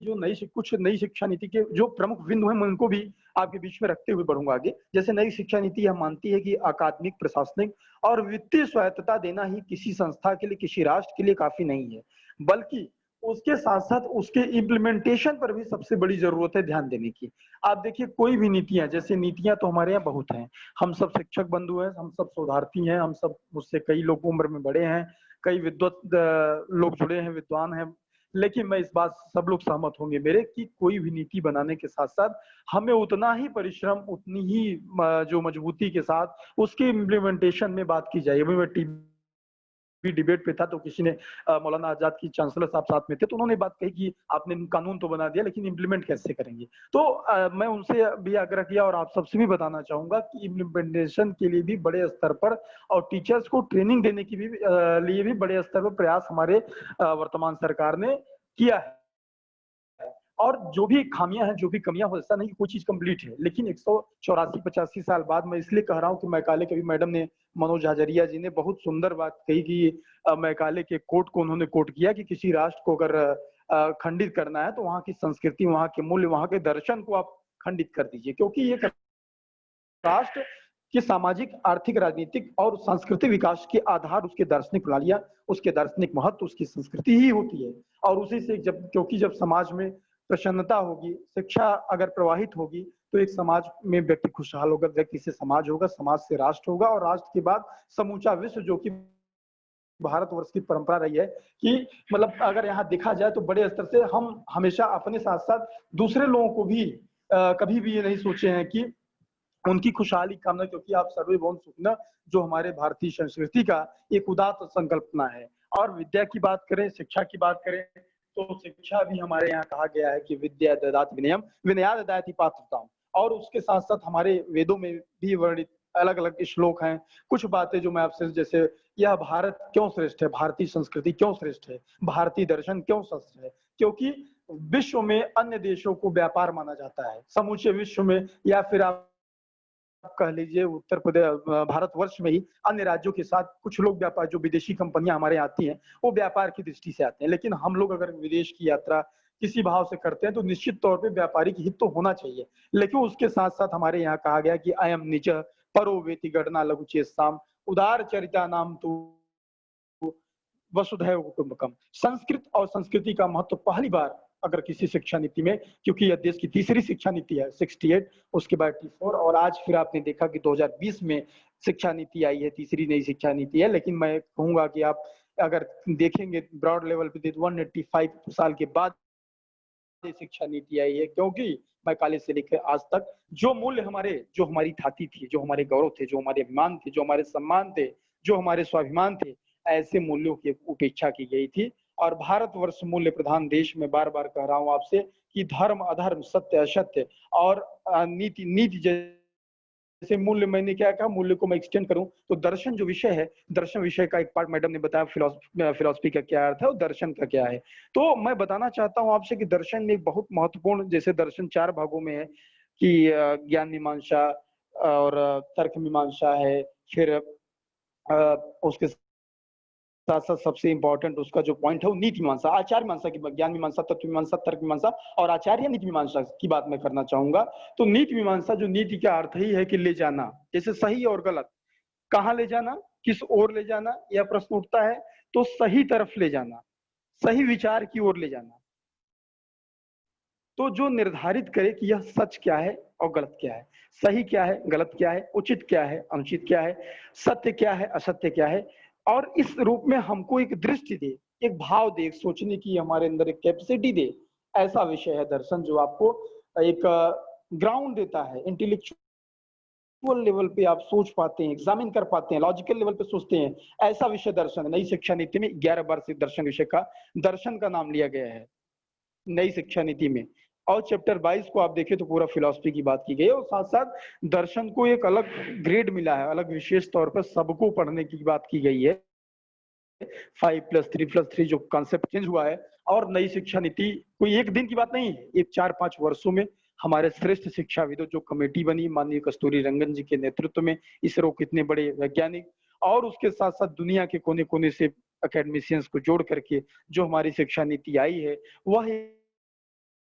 जो कुछ नई शिक्षा नीति के जो प्रमुख बिंदु हैं, मैं उनको भी आपके बीच में रखते हुए बढ़ूंगा आगे। जैसे नई शिक्षा नीति यह मानती है कि अकादमिक, प्रशासनिक और वित्तीय स्वायत्तता देना ही किसी संस्था के लिए, किसी राष्ट्र के लिए काफी नहीं है, बल्कि उसके साथ साथ उसके इम्प्लीमेंटेशन पर भी सबसे बड़ी जरूरत है ध्यान देने की। आप देखिए कोई भी नीतियां, जैसे नीतियां तो हमारे यहाँ बहुत हैं, हम सब शिक्षक बंधु हैं, हम सब शोधार्थी हैं, हम सब, मुझसे कई लोग उम्र में बड़े हैं, कई विद्वत लोग जुड़े हैं, विद्वान हैं, लेकिन मैं इस बात से सब लोग सहमत होंगे मेरे कि कोई भी नीति बनाने के साथ साथ हमें उतना ही परिश्रम, उतनी ही जो मजबूती के साथ उसके इम्प्लीमेंटेशन में बात की जाए। अभी मैं टीवी डिबेट पे था तो किसी ने मौलाना आजाद की चांसलर साहब साथ में थे, तो उन्होंने बात कही कि आपने कानून तो बना दिया लेकिन इम्प्लीमेंट कैसे करेंगे। तो मैं उनसे भी आग्रह किया और आप सबसे भी बताना चाहूंगा कि इम्प्लीमेंटेशन के लिए भी बड़े स्तर पर और टीचर्स को ट्रेनिंग देने की भी लिए भी बड़े स्तर पर प्रयास हमारे वर्तमान सरकार ने किया है। और जो भी खामियां हैं, जो भी कमियां हो, ऐसा नहीं कि कोई चीज कंप्लीट है, लेकिन 184-85 साल बाद मैं इसलिए कह रहा हूं कि मैकाले के भी मैडम ने, मनोज हाजरिया जी ने बहुत सुंदर बात कही कि मैकाले के कोट को उन्होंने कोट किया कि किसी राष्ट्र को अगर खंडित करना है तो वहां की संस्कृति, वहां के मूल्य, वहां के दर्शन को आप खंडित कर दीजिए, क्योंकि ये राष्ट्र के सामाजिक, आर्थिक, राजनीतिक और सांस्कृतिक विकास के आधार उसके दार्शनिक प्रणालियां, उसके दार्शनिक महत्व, उसकी संस्कृति ही होती है। और उसी से क्योंकि जब समाज में प्रसन्नता होगी, शिक्षा अगर प्रवाहित होगी तो एक समाज में व्यक्ति खुशहाल होगा, व्यक्ति से समाज होगा, समाज से राष्ट्र होगा और राष्ट्र के बाद समूचा विश्व, जो कि भारतवर्ष की परंपरा रही है कि मतलब अगर यहाँ देखा जाए तो बड़े स्तर से हम हमेशा अपने साथ साथ दूसरे लोगों को भी कभी भी ये नहीं सोचे हैं कि उनकी खुशहाली कामना, क्योंकि आप सर्वभौम सुखना जो हमारे भारतीय संस्कृति का एक उदात्त संकल्पना है। और विद्या की बात करें, शिक्षा की बात करें तो शिक्षा भी हमारे यहाँ कहा गया है कि विद्या ददाति विनयम विनयाद ददाति पात्रताम। और उसके साथ साथ हमारे वेदों में भी वर्णित अलग अलग श्लोक हैं, कुछ बातें जो मैं आपसे, जैसे यह भारत क्यों श्रेष्ठ है, भारतीय संस्कृति क्यों श्रेष्ठ है, भारतीय दर्शन क्यों श्रेष्ठ है, क्योंकि विश्व में अन्य देशों को व्यापार माना जाता है, समूचे विश्व में या फिर आप कह लीजिए उत्तर प्रदेश, भारतवर्ष में ही अन्य राज्यों के साथ कुछ लोग व्यापार, जो विदेशी कंपनियां हमारे यहाँ आती हैं वो व्यापार की दृष्टि से आते हैं, लेकिन हम लोग अगर विदेश की यात्रा किसी भाव से करते हैं तो निश्चित तौर पे व्यापारिक हित तो होना चाहिए, लेकिन उसके साथ साथ हमारे यहाँ कहा गया कि अयम निज परो वेति गणना लघु चेताम उदार चरिता नाम तू वसुधैव कुटुंबकम। संस्कृत और संस्कृति का महत्व पहली बार अगर किसी शिक्षा नीति में, क्योंकि यह देश की तीसरी शिक्षा नीति है 68, उसके बाद T4 और आज फिर आपने देखा कि 2020 में शिक्षा नीति आई है, तीसरी नई शिक्षा नीति है। लेकिन मैं कहूंगा कि आप अगर देखेंगे ब्रॉड लेवल पे 185 साल के बाद ये शिक्षा नीति आई है, क्योंकि मैकाले से लेकर आज तक जो मूल्य हमारे, जो हमारी धाती थी, जो हमारे गौरव थे, जो हमारे अभिमान थे, जो हमारे सम्मान थे, जो हमारे स्वाभिमान थे, ऐसे मूल्यों की उपेक्षा की गई थी। और भारतवर्ष मूल्य प्रधान देश में, बार बार कह रहा हूं आपसे कि धर्म अधर्म, सत्य असत्य और नीति नीति जैसे मूल्य, मैंने क्या कहा, मूल्य को मैं एक्सटेंड करूं तो दर्शन जो विषय है, दर्शन विषय का एक पार्ट मैडम ने बताया, फिलॉसफी का क्या अर्थ है और दर्शन का क्या है। तो मैं बताना चाहता हूं आपसे कि दर्शन में बहुत महत्वपूर्ण, जैसे दर्शन 4 भागों में है कि ज्ञान मीमांसा और तर्क मीमांसा है, फिर उसके साथ साथ सबसे इंपॉर्टेंट उसका जो पॉइंट है वो नीति मीमांसा, आचार्य मीमांसा की, ज्ञान मीमांसा, तत्व मीमांसा, तर्क मीमांसा और आचार्य नीति मीमांसा की बात मैं करना चाहूंगा। तो नीति मीमांसा, जो नीति का अर्थ ही है कि ले जाना, जैसे सही और गलत, कहाँ ले जाना, किस ओर ले जाना, यह प्रश्न उठता है तो सही तरफ ले जाना, सही विचार की ओर ले जाना। तो जो निर्धारित करे कि यह सच क्या है और गलत क्या है, सही क्या है, गलत क्या है, उचित क्या है, अनुचित क्या है, सत्य क्या है, असत्य क्या है, और इस रूप में हमको एक दृष्टि दे, एक भाव दे, एक सोचने की हमारे अंदर एक कैपेसिटी दे, ऐसा विषय है दर्शन, जो आपको एक ग्राउंड देता है, इंटेलेक्चुअल लेवल पे आप सोच पाते हैं, एग्जामिन कर पाते हैं, लॉजिकल लेवल पे सोचते हैं, ऐसा विषय दर्शन है। नई शिक्षा नीति में 11 बार से दर्शन विषय का, दर्शन का नाम लिया गया है नई शिक्षा नीति में। और चैप्टर 22 को आप देखें तो पूरा फिलॉसफी की बात की गई है, और साथ साथ दर्शन को एक अलग ग्रेड मिला है, अलग विशेष तौर पर सबको पढ़ने की बात की गई है। 5+3+3 जो कॉन्सेप्ट चेंज हुआ है, और नई शिक्षा नीति कोई एक दिन की बात नहीं है, एक 4-5 वर्षों में हमारे श्रेष्ठ शिक्षाविदों जो कमेटी बनी माननीय कस्तूरी रंगन जी के नेतृत्व में, इसरो कितने बड़े वैज्ञानिक, और उसके साथ साथ दुनिया के कोने कोने से एकेडमिशियंस को जोड़ करके जो हमारी शिक्षा नीति आई है, वह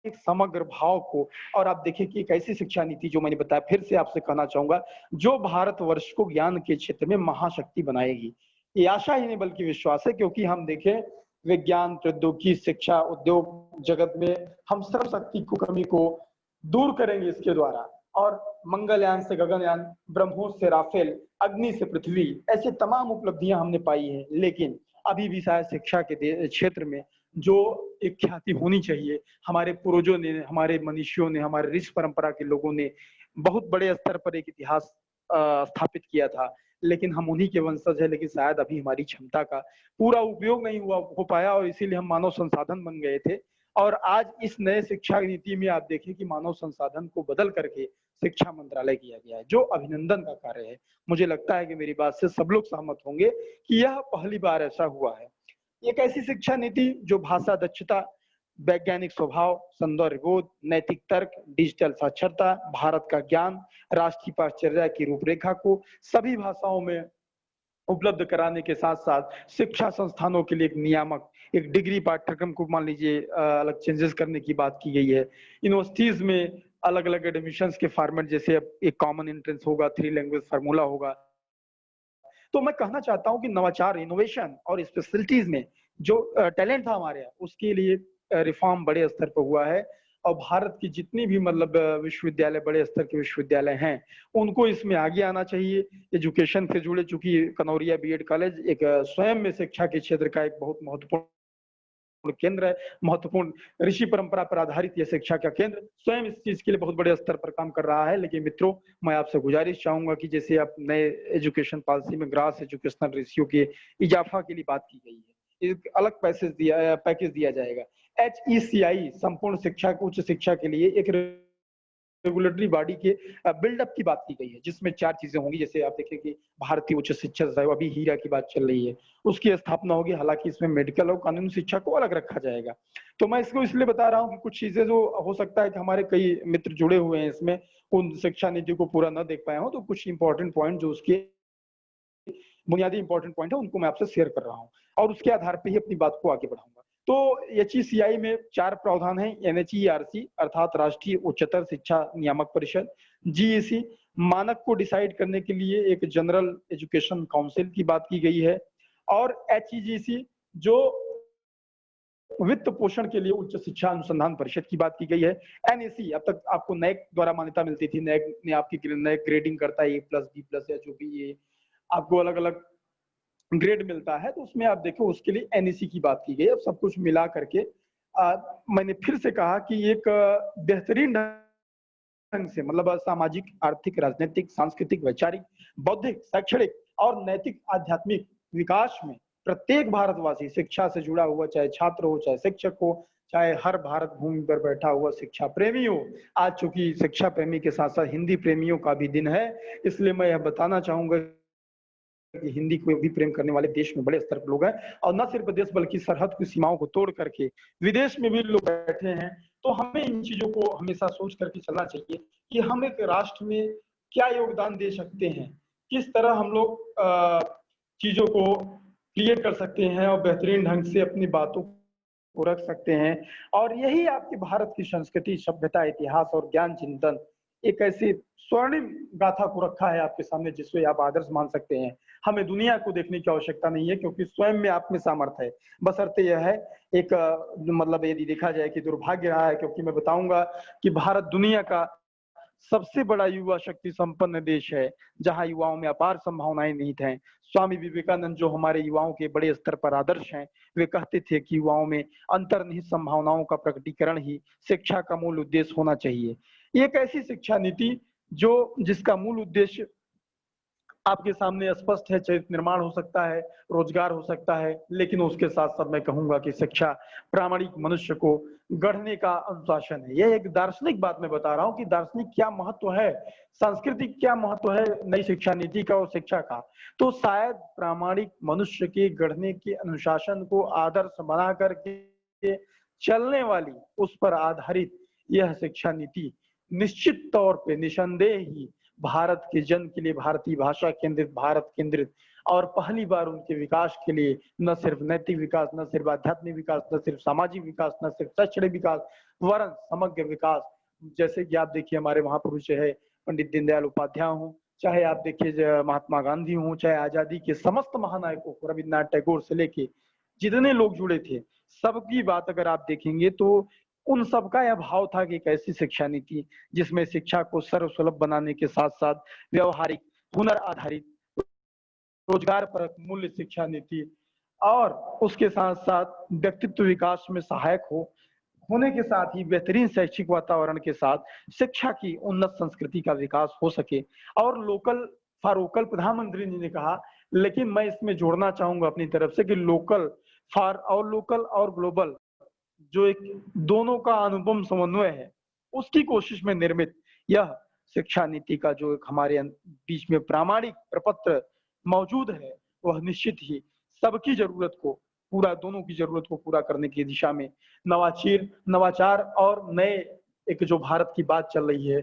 एक समग्र भाव को, और आप देखिए कि एक ऐसी शिक्षा नीति जो मैंने बताया, फिर से आपसे कहना चाहूंगा, जो भारतवर्ष को ज्ञान के क्षेत्र में महाशक्ति बनाएगी। ये आशा ही नहीं बल्कि विश्वास है, क्योंकि हम देखें विज्ञान, प्रौद्योगिकी, शिक्षा, उद्योग जगत में हम सर्वशक्ति को, कमी को दूर करेंगे इसके द्वारा, और मंगलयान से गगनयान, ब्रह्मोस से राफेल, अग्नि से पृथ्वी, ऐसे तमाम उपलब्धियां हमने पाई है। लेकिन अभी भी शायद शिक्षा के क्षेत्र में जो एक ख्याति होनी चाहिए। हमारे पूर्वजों ने, हमारे मनीषियों ने, हमारे ऋषि परंपरा के लोगों ने बहुत बड़े स्तर पर एक इतिहास स्थापित किया था, लेकिन हम उन्हीं के वंशज हैं, लेकिन शायद अभी हमारी क्षमता का पूरा उपयोग नहीं हो पाया और इसीलिए हम मानव संसाधन बन गए थे। और आज इस नए शिक्षा नीति में आप देखें कि मानव संसाधन को बदल करके शिक्षा मंत्रालय किया गया है, जो अभिनंदन का कार्य है। मुझे लगता है कि मेरी बात से सब लोग सहमत होंगे कि यह पहली बार ऐसा हुआ है। एक ऐसी शिक्षा नीति जो भाषा दक्षता, वैज्ञानिक स्वभाव, सौंदर्य बोध, नैतिक तर्क, डिजिटल साक्षरता, भारत का ज्ञान, राष्ट्रीय पाठचर्या की रूपरेखा को सभी भाषाओं में उपलब्ध कराने के साथ साथ शिक्षा संस्थानों के लिए एक नियामक, एक डिग्री पाठ्यक्रम को मान लीजिए अलग चेंजेस करने की बात की गई है। यूनिवर्सिटीज में अलग अलग एडमिशंस के फॉर्मेट, जैसे अब एक कॉमन एंट्रेंस होगा, 3 लैंग्वेज फार्मूला होगा। तो मैं कहना चाहता हूं कि नवाचार, इनोवेशन और स्पेशलिटीज में जो टैलेंट था हमारे यहाँ, उसके लिए रिफॉर्म बड़े स्तर पर हुआ है। और भारत की जितनी भी मतलब विश्वविद्यालय, बड़े स्तर के विश्वविद्यालय हैं, उनको इसमें आगे आना चाहिए। एजुकेशन से जुड़े, चूंकि कनौरिया बीएड कॉलेज एक स्वयं में शिक्षा के क्षेत्र का एक बहुत महत्वपूर्ण केंद्र है, महत्वपूर्ण ऋषि परंपरा पर आधारित यह शिक्षा का केंद्र स्वयं इस चीज के लिए बहुत बड़े स्तर पर काम कर रहा है। लेकिन मित्रों, मैं आपसे गुजारिश चाहूंगा कि जैसे आप नए एजुकेशन पॉलिसी में ग्रास एजुकेशनल रेशियो के इजाफा के लिए बात की गई है, एक अलग पैकेज दिया जाएगा। HECI संपूर्ण शिक्षा, उच्च शिक्षा के लिए एक रेगुलेटरी बॉडी के बिल्डअप की बात की गई है, जिसमें 4 चीजें होंगी। जैसे आप देखें कि भारतीय उच्च शिक्षा संस्थान, अभी हीरा की बात चल रही है, उसकी स्थापना होगी। हालांकि इसमें मेडिकल और कानूनी शिक्षा को अलग रखा जाएगा। तो मैं इसको इसलिए बता रहा हूँ कि कुछ चीजें जो हो सकता है कि हमारे कई मित्र जुड़े हुए हैं इसमें, उन शिक्षा नीति को पूरा न देख पाए हो, तो कुछ इंपॉर्टेंट पॉइंट जो उसके बुनियादी इंपॉर्टेंट पॉइंट है उनको मैं आपसे शेयर कर रहा हूँ और उसके आधार पर ही अपनी बात को आगे बढ़ाऊंगा। तो HECI में 4 प्रावधान हैं। NHERC अर्थात राष्ट्रीय उच्चतर शिक्षा नियामक परिषद, GEC मानक को डिसाइड करने के लिए एक जनरल एजुकेशन काउंसिल की बात की गई है, और HEGC जो वित्त पोषण के लिए उच्च शिक्षा अनुसंधान परिषद की बात की गई है। NAC अब तक आपको NAC द्वारा मान्यता मिलती थी, NAC ने आपकी NAC ग्रेडिंग करता है, A+B+ या जो भी ये आपको अलग अलग ग्रेड मिलता है, तो उसमें आप देखो उसके लिए NEC की बात की गई। अब सब कुछ मिला करके मैंने फिर से कहा कि एक बेहतरीन ढंग से मतलब सामाजिक, आर्थिक, राजनीतिक, सांस्कृतिक, वैचारिक, बौद्धिक, शैक्षणिक और नैतिक आध्यात्मिक विकास में प्रत्येक भारतवासी शिक्षा से जुड़ा हुआ, चाहे छात्र हो, चाहे शिक्षक हो, चाहे हर भारत भूमि पर बैठा हुआ शिक्षा प्रेमी हो। आज चूंकि शिक्षा प्रेमी के साथ साथ हिंदी प्रेमियों का भी दिन है, इसलिए मैं यह बताना चाहूंगा कि हिंदी को भी प्रेम करने वाले देश में बड़े स्तर पर लोग हैं, और न सिर्फ देश बल्कि सरहद की सीमाओं को तोड़ करके विदेश में भी लोग बैठे हैं। तो हमें इन चीजों को हमेशा सोच करके चलना चाहिए कि हम एक राष्ट्र में क्या योगदान दे सकते हैं, किस तरह हम लोग चीजों को क्लियर कर सकते हैं और बेहतरीन ढंग से अपनी बातों को रख सकते हैं। और यही आपके भारत की संस्कृति, सभ्यता, इतिहास और ज्ञान चिंतन एक ऐसी स्वर्णिम गाथा को रखा है आपके सामने, जिससे आप आदर्श मान सकते हैं। हमें दुनिया को देखने की आवश्यकता नहीं है, क्योंकि स्वयं में आप में सामर्थ्य है। बशर्ते यह है एक मतलब यदि देखा जाए कि दुर्भाग्य रहा है, क्योंकि मैं बताऊंगा कि भारत दुनिया का सबसे बड़ा युवा शक्ति संपन्न देश है, जहां युवाओं में अपार संभावनाएं निहित हैं। स्वामी विवेकानंद जो हमारे युवाओं के बड़े स्तर पर आदर्श हैं, वे कहते थे कि युवाओं में अंतर्निहित संभावनाओं का प्रकटीकरण ही शिक्षा का मूल उद्देश्य होना चाहिए। एक ऐसी शिक्षा नीति जिसका मूल उद्देश्य आपके सामने स्पष्ट है, चरित्र निर्माण हो सकता है, रोजगार हो सकता है, लेकिन उसके साथ साथ मैं कहूंगा कि शिक्षा प्रामाणिक मनुष्य को गढ़ने का अनुशासन है। यह एक दार्शनिक बात मैं बता रहा हूँ कि दार्शनिक क्या महत्व है, सांस्कृतिक क्या महत्व है नई शिक्षा नीति का और शिक्षा का। तो शायद प्रामाणिक मनुष्य के गढ़ने के अनुशासन को आदर्श बना करके चलने वाली, उस पर आधारित यह शिक्षा नीति निश्चित तौर पे निसंदेह ही भारत के जन के लिए भारतीय भाषा केंद्रित, भारत केंद्रित और पहली बार उनके विकास के लिए न सिर्फ नैतिक विकास, न सिर्फ आध्यात्मिक विकास, न सिर्फ सामाजिक विकास, न सिर्फ शैक्षणिक विकास, वरन समग्र विकास। जैसे कि आप देखिए हमारे महापुरुष है पंडित दीनदयाल उपाध्याय हों, चाहे आप देखिए महात्मा गांधी हों, चाहे आजादी के समस्त महानायकों को रविन्द्रनाथ टैगोर से लेके जितने लोग जुड़े थे, सबकी बात अगर आप देखेंगे तो उन सबका यह भाव था कि एक ऐसी शिक्षा नीति जिसमें शिक्षा को सर्वसुलभ बनाने के साथ साथ व्यवहारिक, हुनर आधारित, रोजगार परक मूल्य शिक्षा नीति और उसके साथ साथ व्यक्तित्व विकास में सहायक होने के साथ ही बेहतरीन शैक्षिक वातावरण के साथ शिक्षा की उन्नत संस्कृति का विकास हो सके। और लोकल फॉर वोकल प्रधानमंत्री जी ने कहा, लेकिन मैं इसमें जोड़ना चाहूंगा अपनी तरफ से कि लोकल और ग्लोबल जो एक दोनों का अनुपम समन्वय है, उसकी कोशिश में निर्मित यह शिक्षा नीति का जो एक हमारे बीच में प्रामाणिक प्रपत्र मौजूद है, वह निश्चित ही सबकी जरूरत को दोनों की जरूरत को पूरा करने की दिशा में नवाचार और नए एक जो भारत की बात चल रही है,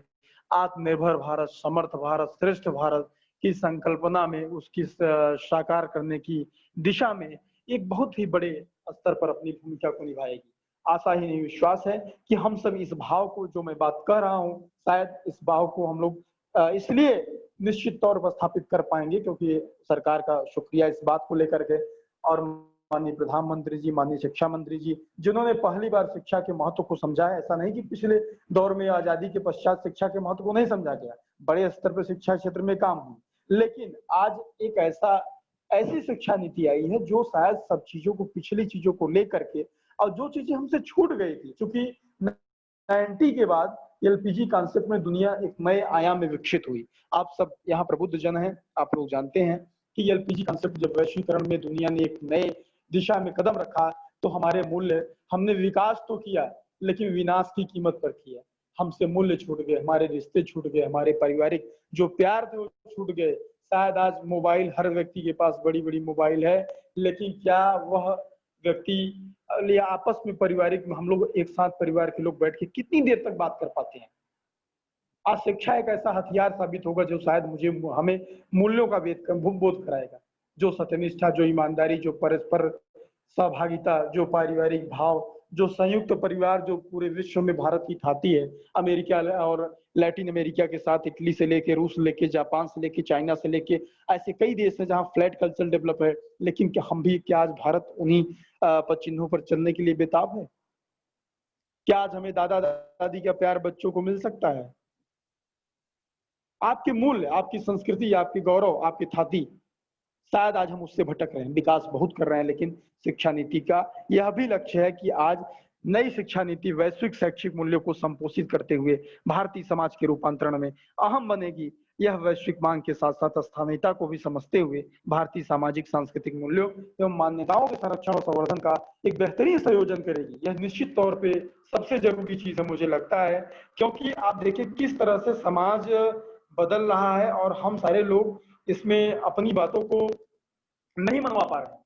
आत्मनिर्भर भारत, समर्थ भारत, श्रेष्ठ भारत की संकल्पना में उसकी साकार करने की दिशा में एक बहुत ही बड़े स्तर पर अपनी भूमिका को निभाएगी। आशा ही नहीं विश्वास है कि हम सब इस भाव को, जो मैं बात कर रहा हूँ, शायद इस भाव को हम लोग इसलिए निश्चित तौर पर स्थापित कर पाएंगे क्योंकि सरकार का शुक्रिया इस बात को लेकर के, और माननीय प्रधानमंत्री जी, माननीय शिक्षा मंत्री जी, जिन्होंने पहली बार शिक्षा के महत्व को समझा है। ऐसा नहीं कि पिछले दौर में आजादी के पश्चात शिक्षा के महत्व को नहीं समझा गया, बड़े स्तर पर शिक्षा क्षेत्र में काम हुई, लेकिन आज एक ऐसी शिक्षा नीति आई है जो शायद सब चीजों को, पिछली चीजों को लेकर के, और जो चीजें हमसे छूट गई थी, क्योंकि 90 के बाद एलपीजी कॉन्सेप्ट में दुनिया एक नए आयाम में विकसित हुई। आप सब यहाँ प्रबुद्ध जन हैं, आप लोग जानते हैं कि एलपीजी कॉन्सेप्ट जब वैश्वीकरण में दुनिया ने एक नए दिशा में कदम रखा, तो हमारे मूल्य, हमने विकास तो किया लेकिन विनाश की कीमत पर किया। हमसे मूल्य छूट गए, हमारे रिश्ते छूट गए, हमारे पारिवारिक जो प्यार थे वो छूट गए। शायद आज मोबाइल, हर व्यक्ति के पास बड़ी बड़ी मोबाइल है, लेकिन क्या वह व्यक्ति या आपस में पारिवारिक में हम लोग एक साथ परिवार के लोग बैठ के कितनी देर तक बात कर पाते हैं? आज शिक्षा एक ऐसा हथियार साबित होगा जो शायद हमें मूल्यों का बोध कराएगा, जो सत्यनिष्ठा, जो ईमानदारी, जो परस्पर सहभागिता, जो पारिवारिक भाव, जो संयुक्त परिवार जो पूरे विश्व में भारत की थाती है। अमेरिका और लैटिन अमेरिका के साथ इटली से लेके, रूस लेके, जापान से लेके, चाइना से लेके, ऐसे कई देश हैं जहाँ फ्लैट कल्चर डेवलप है, लेकिन क्या आज भारत उन्हीं चिन्हों पर चलने के लिए बेताब है? क्या आज हमें दादा दादी का प्यार बच्चों को मिल सकता है? आपके मूल्य, आपकी संस्कृति, आपके गौरव, आपकी थाती, शायद आज हम उससे भटक रहे हैं। विकास बहुत कर रहे हैं, लेकिन शिक्षा नीति का यह भी लक्ष्य है कि आज नई शिक्षा नीति वैश्विक शैक्षिक मूल्यों को संपोषित करते हुए भारतीय समाज के रूपांतरण में अहम बनेगी। यह वैश्विक मांग के साथ साथ स्थानीयता को भी समझते हुए भारतीय सामाजिक सांस्कृतिक मूल्यों एवं मान्यताओं के संरक्षण और संवर्धन का एक बेहतरीन संयोजन करेगी। यह निश्चित तौर पे सबसे जरूरी चीज है, मुझे लगता है, क्योंकि आप देखिए किस तरह से समाज बदल रहा है और हम सारे लोग इसमें अपनी बातों को नहीं मनवा पा रहे।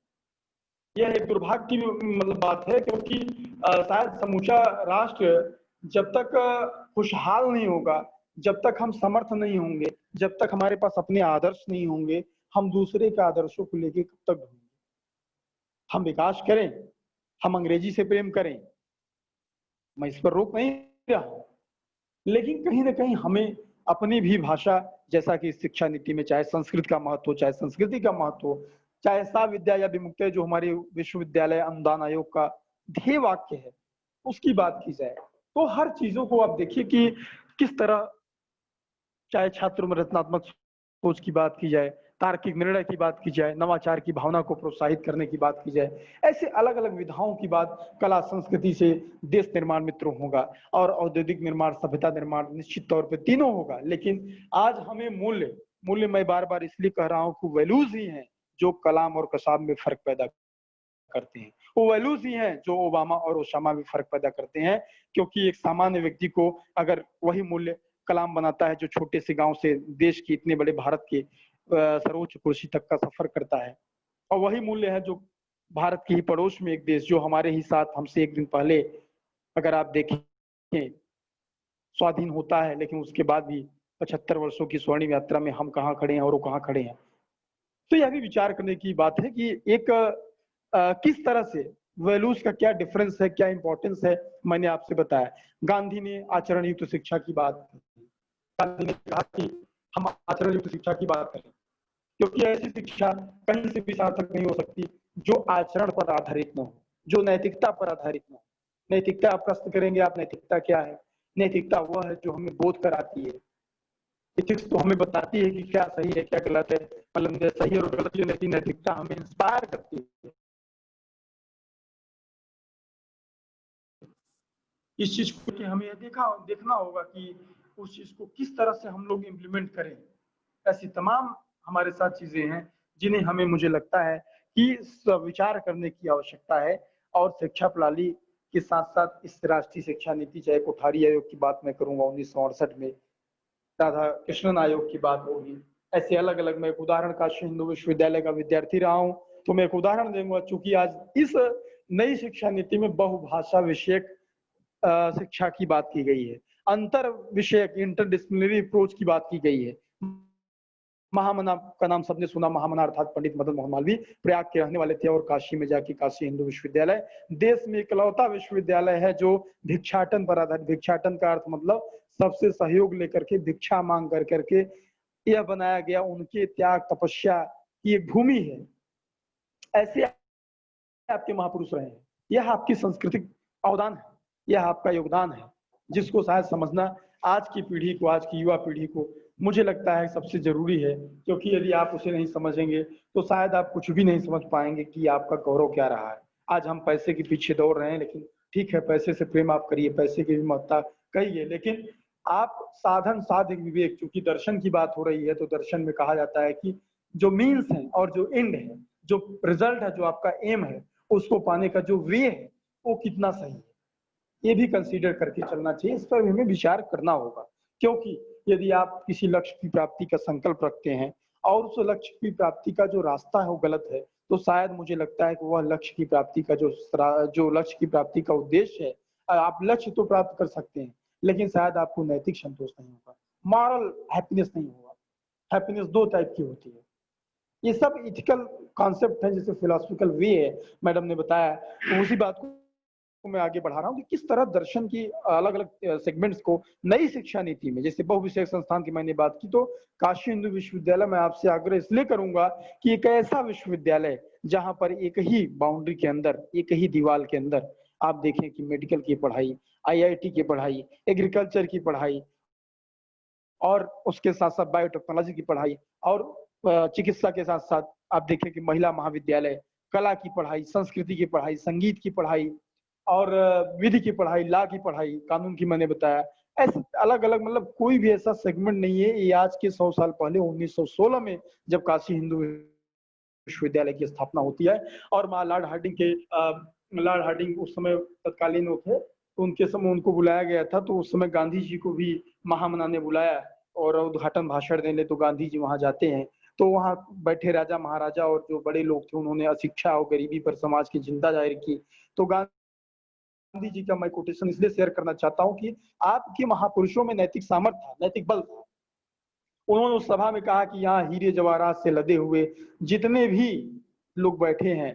यह एक दुर्भाग्य की बात है, क्योंकि शायद समूचा राष्ट्र जब तक खुशहाल नहीं होगा, जब तक हम समर्थ नहीं होंगे, जब तक हमारे पास अपने आदर्श नहीं होंगे, हम दूसरे के आदर्शों को लेके कब तक ढूंढेंगे? हम विकास करें, हम अंग्रेजी से प्रेम करें, मैं इस पर रोक नहीं रहा हूं, लेकिन कहीं ना कहीं हमें अपनी भी भाषा, जैसा कि शिक्षा नीति में चाहे संस्कृत का महत्व हो, चाहे संस्कृति का महत्व हो, चाहे सा विद्या या विमुक्ति जो हमारे विश्वविद्यालय अनुदान आयोग का ध्येय वाक्य है, उसकी बात की जाए, तो हर चीजों को आप देखिए कि किस तरह, चाहे छात्रों में रचनात्मक सोच की बात की जाए, तार्किक निर्णय की बात की जाए, नवाचार की भावना को प्रोत्साहित करने की बात की जाए, ऐसे अलग अलग विधाओं की बात, कला संस्कृति से देश निर्माण मित्रों होगा और औद्योगिक निर्माण, सभ्यता निर्माण निश्चित तौर पे तीनों होगा। लेकिन आज हमें मूल्य मैं बार बार इसलिए कह रहा हूँ कि वैल्यूज ही हैं जो कलाम और कसाब में फर्क पैदा करते हैं। वो वैल्यूज ही हैं जो ओबामा और ओसामा में फर्क पैदा करते हैं, क्योंकि एक सामान्य व्यक्ति को अगर वही मूल्य कलाम बनाता है जो छोटे से गांव से देश की इतने बड़े भारत के सर्वोच्च कुर्सी तक का सफर करता है, और वही मूल्य है जो भारत के ही पड़ोस में एक देश जो हमारे ही साथ हमसे एक दिन पहले अगर आप देखें स्वाधीन होता है, लेकिन उसके बाद भी 75 वर्षों की स्वर्णिम यात्रा में हम कहाँ खड़े हैं और वो कहाँ खड़े हैं। तो यह भी विचार करने की बात है कि एक किस तरह से वैल्यूज का क्या डिफरेंस है, क्या इंपॉर्टेंस है। मैंने आपसे बताया गांधी ने आचरण युक्त शिक्षा की बात की, गांधी ने कहा कि हम आचरण युक्त शिक्षा की बात करें, क्योंकि ऐसी शिक्षा कहीं से भी सार्थक नहीं हो सकती जो आचरण पर आधारित न हो, जो नैतिकता पर आधारित न हो। नैतिकता आप प्रश्न करेंगे, आप नैतिकता क्या है? नैतिकता वह है जो हमें बोध कराती है। एथिक्स तो हमें बताती है कि क्या सही है क्या गलत है, मतलब सही और गलत जो नैतिकता हमें इंस्पायर करती है। इस चीज को कि हमें देखना होगा कि उस चीज को किस तरह से हम लोग इम्प्लीमेंट करें। ऐसी तमाम हमारे साथ चीजें हैं जिन्हें हमें, मुझे लगता है कि विचार करने की आवश्यकता है। और शिक्षा प्रणाली के साथ साथ इस राष्ट्रीय शिक्षा नीति, चाहे कोठारी आयोग की बात मैं करूंगा 1968 में, राधा कृष्णन आयोग की बात होगी, ऐसे अलग अलग। मैं एक उदाहरण काशी हिंदू विश्वविद्यालय का विद्यार्थी रहा हूं, तो मैं एक उदाहरण दूंगा। चूंकि आज इस नई शिक्षा नीति में बहुभाषा विषयक शिक्षा की बात की गई है, अंतर विषयक इंटरडिसिप्लिनरी अप्रोच की बात की गई है। महामना का नाम सबने सुना, महामना अर्थात पंडित मदन मोहन मालवीय प्रयाग के रहने वाले थे और काशी में जाके काशी हिंदू विश्वविद्यालय देश में इकलौता विश्वविद्यालय है जो भिक्षाटन पर आधारित, भिक्षाटन का अर्थ मतलब सबसे सहयोग लेकर के, भिक्षा मांग कर करके यह बनाया गया। उनके त्याग तपस्या की एक भूमि है। ऐसे आपके महापुरुष रहे हैं, यह आपकी सांस्कृतिक अवदान है, यह आपका योगदान है, जिसको शायद समझना आज की पीढ़ी को, आज की युवा पीढ़ी को, मुझे लगता है सबसे जरूरी है। क्योंकि यदि आप उसे नहीं समझेंगे तो शायद आप कुछ भी नहीं समझ पाएंगे कि आपका गौरव क्या रहा है। आज हम पैसे के पीछे दौड़ रहे हैं, लेकिन ठीक है, पैसे से प्रेम आप करिए, पैसे की भी महत्ता कहिए, लेकिन आप साधन साधक विवेक, क्योंकि दर्शन की बात हो रही है तो दर्शन में कहा जाता है कि जो मीन्स है और जो एंड है, जो रिजल्ट है, जो आपका एम है, उसको पाने का जो वे है वो कितना सही है, ये भी कंसीडर करके चलना चाहिए। इस पर हमें विचार करना होगा। क्योंकि यदि आप किसी लक्ष्य की प्राप्ति का संकल्प रखते हैं और उस लक्ष्य की प्राप्ति का जो रास्ता है वो गलत है, तो शायद मुझे लगता है कि वह लक्ष्य की प्राप्ति का जो लक्ष्य की प्राप्ति का उद्देश्य है, आप लक्ष्य तो प्राप्त कर सकते हैं, लेकिन शायद आपको नैतिक संतोष नहीं होगा, मॉरल हैप्पीनेस नहीं होगा। हैप्पीनेस दो टाइप की होती है। ये सब इथिकल कॉन्सेप्ट है, जैसे फिलोसफिकल वे है, मैडम ने बताया। तो उसी बात को मैं आगे बढ़ा रहा हूँ कि किस तरह दर्शन की अलग अलग सेगमेंट्स को नई शिक्षा नीति में, जैसे बहुविषयक संस्थान की मैंने बात की, तो काशी हिंदू विश्वविद्यालय में आपसे आग्रह इसलिए करूंगा कि एक ऐसा विश्वविद्यालय जहां पर एक ही बाउंड्री के अंदर, एक ही दीवार के अंदर आप देखें कि मेडिकल की पढ़ाई, IIT की पढ़ाई, एग्रीकल्चर की पढ़ाई और उसके साथ साथ बायोटेक्नोलॉजी की पढ़ाई और चिकित्सा के साथ साथ आप देखें कि महिला महाविद्यालय, कला की पढ़ाई, संस्कृति की पढ़ाई, संगीत की पढ़ाई और विधि की पढ़ाई, लॉ की पढ़ाई, कानून की मैंने बताया, ऐसे अलग अलग, मतलब कोई भी ऐसा सेगमेंट नहीं है। ये आज के 100 साल पहले 1916 में जब काशी हिंदू विश्वविद्यालय की स्थापना होती है और लॉर्ड हार्डिंग उस समय तत्कालीन वो थे, तो उनके समय उनको बुलाया गया था। तो उस समय गांधी जी को भी महामना ने बुलाया और उद्घाटन भाषण देने, तो गांधी जी वहां जाते हैं, तो वहां बैठे राजा महाराजा और जो बड़े लोग थे उन्होंने अशिक्षा और गरीबी पर समाज की चिंता जाहिर की। तो गांधी जी का मैं कोटेशन इसलिए शेयर करना चाहता हूं कि आपके महापुरुषों में नैतिक सामर्थ्य था, नैतिक बल था। उन्होंने उस सभा में कहा कि यहाँ हीरे जवाहरात से लदे हुए जितने भी लोग बैठे हैं,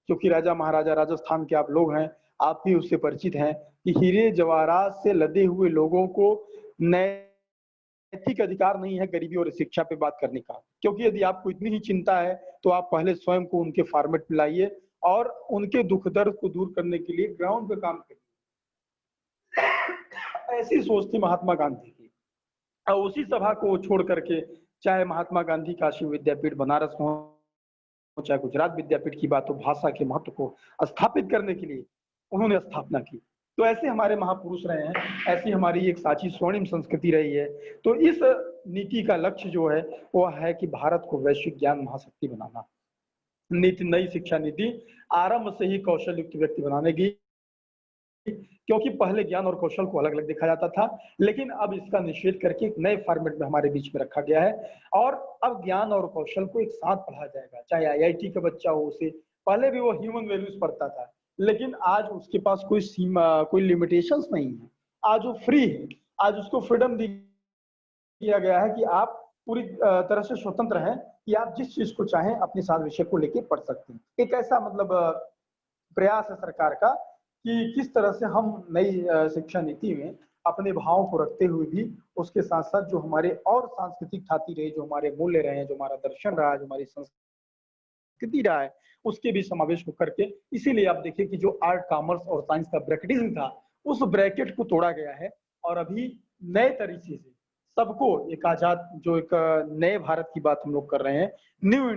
क्योंकि राजा महाराजा राजस्थान के आप लोग हैं, आप भी उससे परिचित हैं कि हीरे जवाहरात से लदे हुए लोगों को नैतिक अधिकार नहीं है गरीबी और शिक्षा पे बात करने का। क्योंकि यदि आपको इतनी ही चिंता है तो आप पहले स्वयं को उनके फॉर्मेट में लाइए और उनके दुख दर्द को दूर करने के लिए ग्राउंड पे काम करिए। ऐसी सोच थी महात्मा गांधी की। और उसी सभा को छोड़ करके, चाहे महात्मा गांधी काशी विद्यापीठ बनारस हो, चाहे गुजरात विद्यापीठ की बात हो, भाषा के महत्व को स्थापित करने के लिए उन्होंने स्थापना की। तो ऐसे हमारे महापुरुष रहे हैं, ऐसी हमारी एक साची स्वर्णिम संस्कृति रही है। तो इस नीति का लक्ष्य जो है वो है कि भारत को वैश्विक ज्ञान महाशक्ति बनाना। नई शिक्षा नीति आरंभ से ही कौशल युक्त व्यक्ति बनाने की, क्योंकि पहले ज्ञान और कौशल को अलग अलग देखा जाता था, लेकिन अब इसका निषेध करके एक नए फॉर्मेट में हमारे बीच में रखा गया है। और अब ज्ञान और कौशल को एक साथ पढ़ा जाएगा। चाहे IIT का बच्चा हो, उसे पहले भी वो ह्यूमन वैल्यूज पढ़ता था, लेकिन आज उसके पास कोई सीमा, कोई लिमिटेशंस नहीं है। आज वो फ्री है, आज उसको फ्रीडम दिया गया है कि आप पूरी तरह से स्वतंत्र हैं कि आप जिस चीज को चाहें अपने साथ विषय को लेके पढ़ सकते हैं। एक ऐसा मतलब प्रयास है सरकार का कि किस तरह से हम नई शिक्षा नीति में अपने भावों को रखते हुए भी उसके साथ साथ जो हमारे और सांस्कृतिक ठाती रहे, जो हमारे मूल्य रहे हैं, जो हमारा दर्शन रहा है, जो हमारी संस्कृति रहा है, उसके भी समावेश को करके, इसीलिए आप देखिए कि जो आर्ट, कॉमर्स और साइंस का ब्रैकेटिज्म था, उस ब्रैकेट को तोड़ा गया है और अभी नए तरीके से सबको एक आजाद, जो एक नए भारत की बात हम लोग कर रहे हैं, न्यू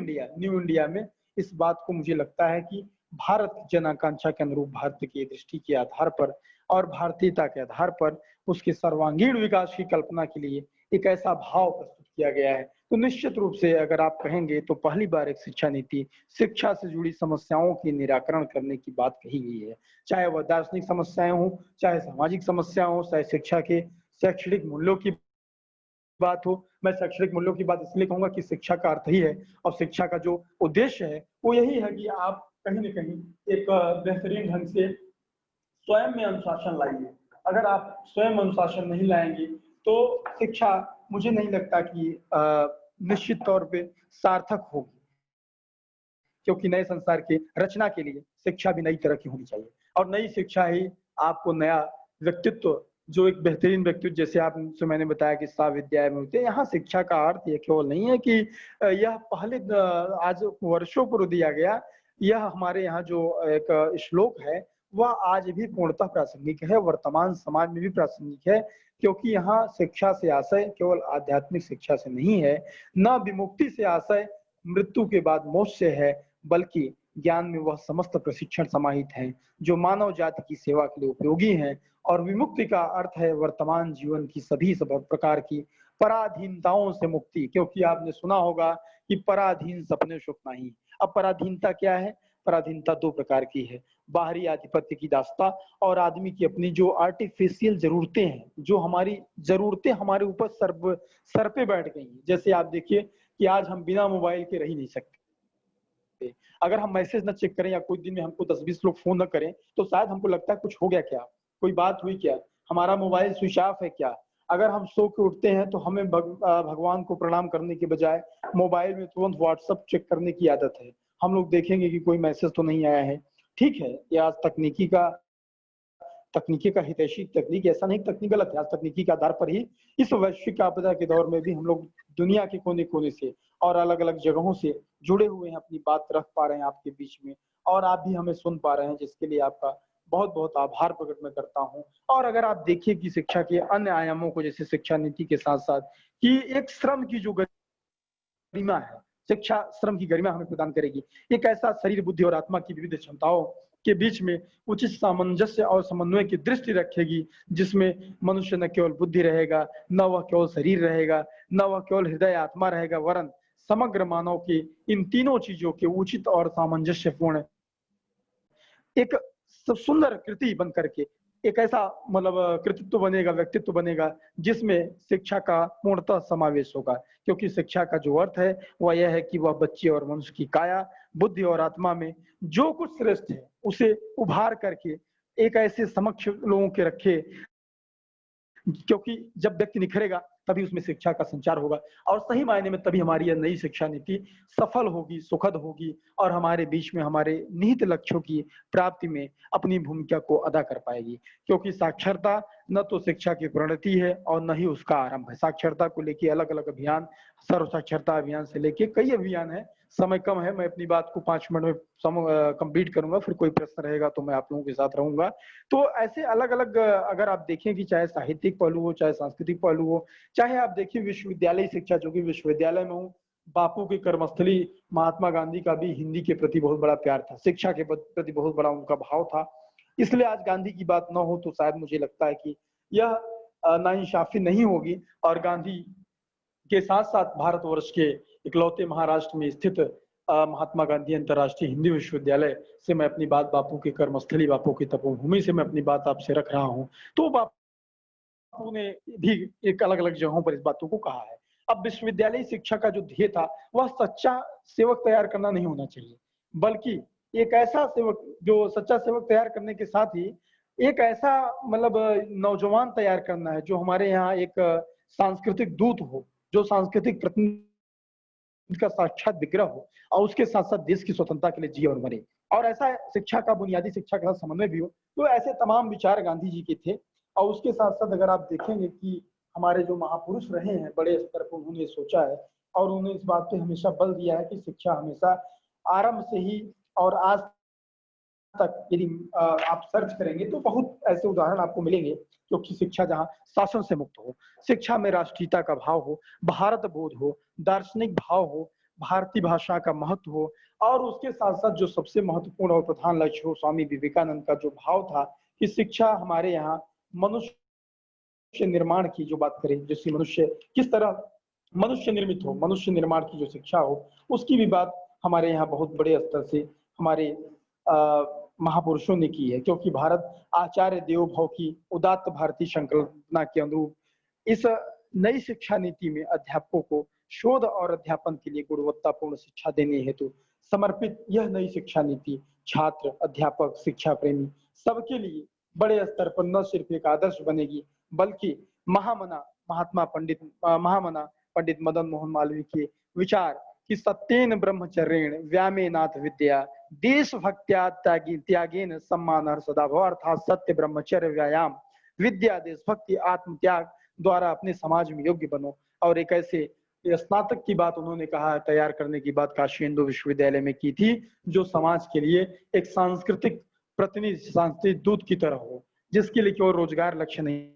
इंडिया में इस बात को मुझे लगता है कि भारत की जन आकांक्षा के अनुरूप भारत की दृष्टि के आधार पर और भारतीयता के आधार पर उसके सर्वांगीण विकास की कल्पना के लिए एक ऐसा भाव प्रस्तुत किया गया है। तो निश्चित रूप से अगर आप कहेंगे तो पहली बार एक शिक्षा नीति शिक्षा से जुड़ी समस्याओं के निराकरण करने की बात कही गई है, चाहे वह दार्शनिक समस्याएं हो, चाहे सामाजिक समस्याएं हो, चाहे शिक्षा के शैक्षणिक मूल्यों की बात हो। मैं शैक्षणिक मूल्यों की बात इसलिए कहूंगा कि शिक्षा का अर्थ ही है और शिक्षा का जो उद्देश्य है वो यही है कि आप कहीं न कहीं एक बेहतरीन ढंग से स्वयं में अनुशासन लाइए। अगर आप स्वयं अनुशासन नहीं लाएंगे तो शिक्षा मुझे नहीं लगता कि निश्चित तौर पे सार्थक होगी, क्योंकि नए संसार के रचना के लिए शिक्षा भी नई तरह की होनी चाहिए और नई शिक्षा ही आपको नया व्यक्तित्व, जो एक बेहतरीन व्यक्तित्व जैसे आपसे मैंने बताया कि विद्यालय में होते हैं, यहाँ शिक्षा का अर्थ ये केवल नहीं है कि यह पहले आज वर्षों पूर्व दिया गया, यह हमारे यहाँ जो एक श्लोक है वह आज भी पूर्णतः प्रासंगिक है, वर्तमान समाज में भी प्रासंगिक है, क्योंकि यहाँ शिक्षा से आशय केवल आध्यात्मिक शिक्षा से नहीं है, न विमुक्ति से आशय मृत्यु के बाद मोक्ष से है, बल्कि ज्ञान में वह समस्त प्रशिक्षण समाहित हैं जो मानव जाति की सेवा के लिए उपयोगी हैं। और विमुक्ति का अर्थ है वर्तमान जीवन की सभी प्रकार की पराधीनताओं से मुक्ति, क्योंकि आपने सुना होगा कि पराधीन सपने सुख नहीं। अब पराधीनता क्या है? पराधीनता दो प्रकार की है, बाहरी आधिपत्य की दास्ता और आदमी की अपनी जो आर्टिफिशियल जरूरतें हैं, जो हमारी जरूरतें हमारे ऊपर सर पे बैठ गई हैं। जैसे आप देखिए कि आज हम बिना मोबाइल के रह नहीं सकते। अगर हम मैसेज न चेक करें या कोई दिन में हमको 10-20 लोग फोन न करें तो शायद हमको लगता है कुछ हो गया क्या, कोई बात हुई क्या, हमारा मोबाइल स्विच ऑफ है क्या। अगर हम सो के उठते हैं तो हमें भगवान को प्रणाम करने के बजाय मोबाइल में तुरंत व्हाट्सएप चेक करने की आदत है। हम लोग देखेंगे कि कोई मैसेज तो नहीं आया है। ठीक है, ये आज तकनीकी का हितैषी तकनीक, ऐसा नहीं तकनीक गलत है, आज तकनीकी के आधार पर ही इस वैश्विक आपदा के दौर में भी हम लोग दुनिया के कोने कोने से और अलग अलग जगहों से जुड़े हुए हैं, अपनी बात रख पा रहे हैं आपके बीच में और आप भी हमें सुन पा रहे हैं, जिसके लिए आपका बहुत बहुत आभार प्रकट मैं करता हूं। और अगर आप देखिए कि शिक्षा के अन्य आयामों को, जैसे शिक्षा नीति के साथ साथ कि एक श्रम की जो गरिमा है, शिक्षा श्रम की गरिमा हमें प्रदान करेगी, एक ऐसा शरीर बुद्धि और आत्मा की विविध क्षमताओं के बीच में उचित सामंजस्य और समन्वय की दृष्टि रखेगी, जिसमें मनुष्य न केवल बुद्धि रहेगा, न वह केवल शरीर रहेगा, न वह केवल हृदय आत्मा रहेगा, वरन समग्र मानव की इन तीनों चीजों के उचित और सामंजस्यपूर्ण एक सुंदर कृति बन करके एक ऐसा मतलब कृतित्व बनेगा, व्यक्तित्व बनेगा, जिसमें शिक्षा का पूर्णतः समावेश होगा। क्योंकि शिक्षा का जो अर्थ है वह यह है कि वह बच्चे और मनुष्य की काया, बुद्धि और आत्मा में जो कुछ श्रेष्ठ है उसे उभार करके एक ऐसे समक्ष लोगों के रखे, क्योंकि जब व्यक्ति निखरेगा तभी उसमें शिक्षा का संचार होगा और सही मायने में तभी हमारी यह नई शिक्षा नीति सफल होगी, सुखद होगी और हमारे बीच में हमारे निहित लक्ष्यों की प्राप्ति में अपनी भूमिका को अदा कर पाएगी। क्योंकि साक्षरता न तो शिक्षा की परिणति है और न ही उसका आरंभ है। साक्षरता को लेके अलग अलग अभियान, सर्व साक्षरता अभियान से लेके कई अभियान है। समय कम है, मैं अपनी बात को 5 मिनट में कंप्लीट करूंगा, फिर कोई प्रश्न रहेगा तो मैं आप लोगों के साथ रहूंगा। तो ऐसे अलग अलग अगर आप देखें कि चाहे साहित्यिक पहलू हो, चाहे सांस्कृतिक पहलू हो, चाहे आप देखिए विश्वविद्यालय शिक्षा, जो कि विश्वविद्यालय में हूँ, बापू की कर्मस्थली महात्मा गांधी का भी हिंदी के प्रति बहुत बड़ा प्यार था, शिक्षा के प्रति बहुत बड़ा उनका भाव था। इसलिए आज गांधी की बात न हो तो शायद मुझे लगता है कि यह नाइंसाफी नहीं होगी और गांधी के साथ साथ भारतवर्ष के इकलौते महाराष्ट्र में स्थित महात्मा गांधी अंतर्राष्ट्रीय हिंदी विश्वविद्यालय से मैं अपनी बात, बापू की कर्मस्थली, बापू की तपोभूमि से मैं अपनी बात आपसे रख रहा हूँ। तो बापू ने भी एक अलग अलग जगहों पर इस बातों को कहा है। अब विश्वविद्यालय शिक्षा का जो ध्येय था वह सच्चा सेवक तैयार करना नहीं होना चाहिए, बल्कि एक ऐसा सेवक जो सच्चा सेवक तैयार करने के साथ ही एक ऐसा मतलब नौजवान तैयार करना है जो हमारे यहाँ एक सांस्कृतिक दूत हो, जो सांस्कृतिक प्रतिनिधि का साक्षात विग्रह हो और उसके साथ साथ देश की स्वतंत्रता के लिए जिए और मरे। और ऐसा शिक्षा का बुनियादी शिक्षा के साथ समन्वय भी हो। तो ऐसे तमाम विचार गांधी जी के थे। और उसके साथ साथ अगर आप देखेंगे कि हमारे जो महापुरुष रहे हैं बड़े स्तर पर, उन्होंने सोचा है और उन्होंने इस बात पे हमेशा बल दिया है कि शिक्षा हमेशा आरंभ से ही और आज तक यदि आप सर्च करेंगे तो बहुत ऐसे उदाहरण आपको मिलेंगे, क्योंकि शिक्षा जहाँ शासन से मुक्त हो, शिक्षा में राष्ट्रीयता का भाव हो, भारत बोध हो, दार्शनिक भाव हो, भारतीय भाषा का महत्व हो और उसके साथ साथ जो सबसे महत्वपूर्ण और प्रधान लक्ष्य हो स्वामी विवेकानंद का जो भाव था कि शिक्षा हमारे यहाँ मनुष्य निर्माण की जो बात करें, जैसे मनुष्य किस तरह मनुष्य निर्मित हो, मनुष्य निर्माण की जो शिक्षा हो, उसकी भी बात हमारे यहाँ बहुत बड़े स्तर से हमारे महापुरुषों ने की है। क्योंकि भारत आचार्य देवोभव की उदात्त भारतीय संकल्पना के अनुरूप इस नई शिक्षा नीति में अध्यापकों को शोध और अध्यापन के लिए गुणवत्तापूर्ण शिक्षा देने हेतु समर्पित यह नई शिक्षा नीति छात्र, अध्यापक, शिक्षा प्रेमी सबके लिए बड़े स्तर पर न सिर्फ एक आदर्श बनेगी, बल्कि महामना पंडित मदन मोहन मालवीय के विचार कि सत्येन ब्रह्मचर्येण व्यामेनाथ विद्या देशभक्त्या त्यागेन सम्मान सदा भव, अर्थात सत्य, ब्रह्मचर्य, व्यायाम, विद्या, देशभक्ति, आत्म त्याग द्वारा अपने समाज में योग्य बनो। और एक ऐसे स्नातक की बात उन्होंने कहा तैयार करने की बात काशी हिंदू विश्वविद्यालय में की थी, जो समाज के लिए एक सांस्कृतिक प्रतिनिधि, सांस्कृतिक दूत की तरह हो, जिसके लिए केवल रोजगार लक्ष्य नहीं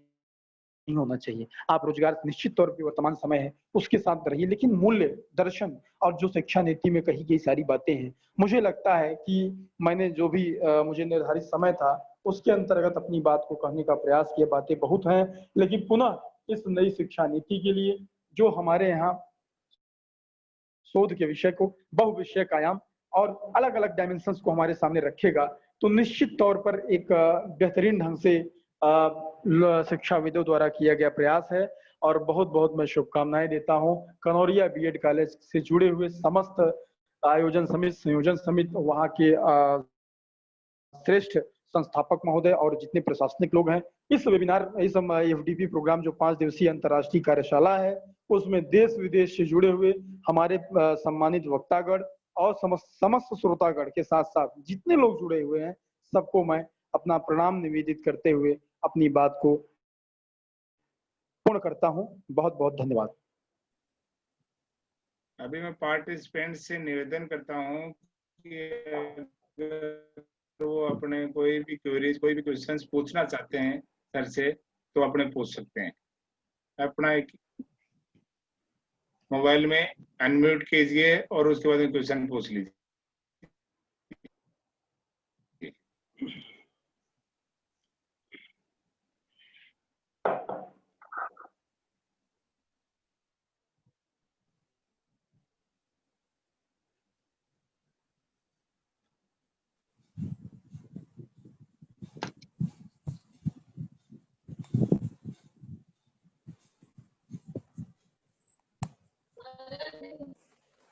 होना चाहिए। आप रोजगार निश्चित तौर पे वर्तमान समय है उसके साथ रहिए, लेकिन मूल्य, दर्शन और जो शिक्षा नीति में कही गई सारी बातें हैं, मुझे लगता है कि मैंने जो भी मुझे निर्धारित समय था उसके अंतर्गत अपनी बात को कहने का प्रयास किया। बातें बहुत हैं, लेकिन पुनः इस नई शिक्षा नीति के लिए जो हमारे यहाँ शोध के विषय को बहुविषयक आयाम और अलग अलग डायमेंशंस को हमारे सामने रखेगा, तो निश्चित तौर पर एक बेहतरीन ढंग से शिक्षाविदों द्वारा किया गया प्रयास है। और बहुत बहुत मैं शुभकामनाएं देता हूं कनौरिया बीएड कॉलेज से जुड़े हुए समस्त आयोजन समिति, संयोजन समिति, वहां के श्रेष्ठ संस्थापक महोदय और जितने प्रशासनिक लोग हैं। इस वेबिनार, इस एफडीपी प्रोग्राम जो 5 दिवसीय अंतर्राष्ट्रीय कार्यशाला है, उसमें देश विदेश से जुड़े हुए हमारे सम्मानित वक्तागण और समस्त श्रोतागण के साथ साथ जितने लोग जुड़े हुए हैं, सबको मैं अपना प्रणाम निवेदित करते हुए अपनी बात को पूर्ण करता हूं। बहुत बहुत धन्यवाद। अभी मैं पार्टिसिपेंट से निवेदन करता हूं कि तो अपने कोई भी क्वेरीज, कोई भी क्वेश्चंस पूछना चाहते हैं सर से, तो अपने पूछ सकते हैं। अपना एक मोबाइल में अनम्यूट कीजिए और उसके बाद में क्वेश्चन पूछ लीजिए।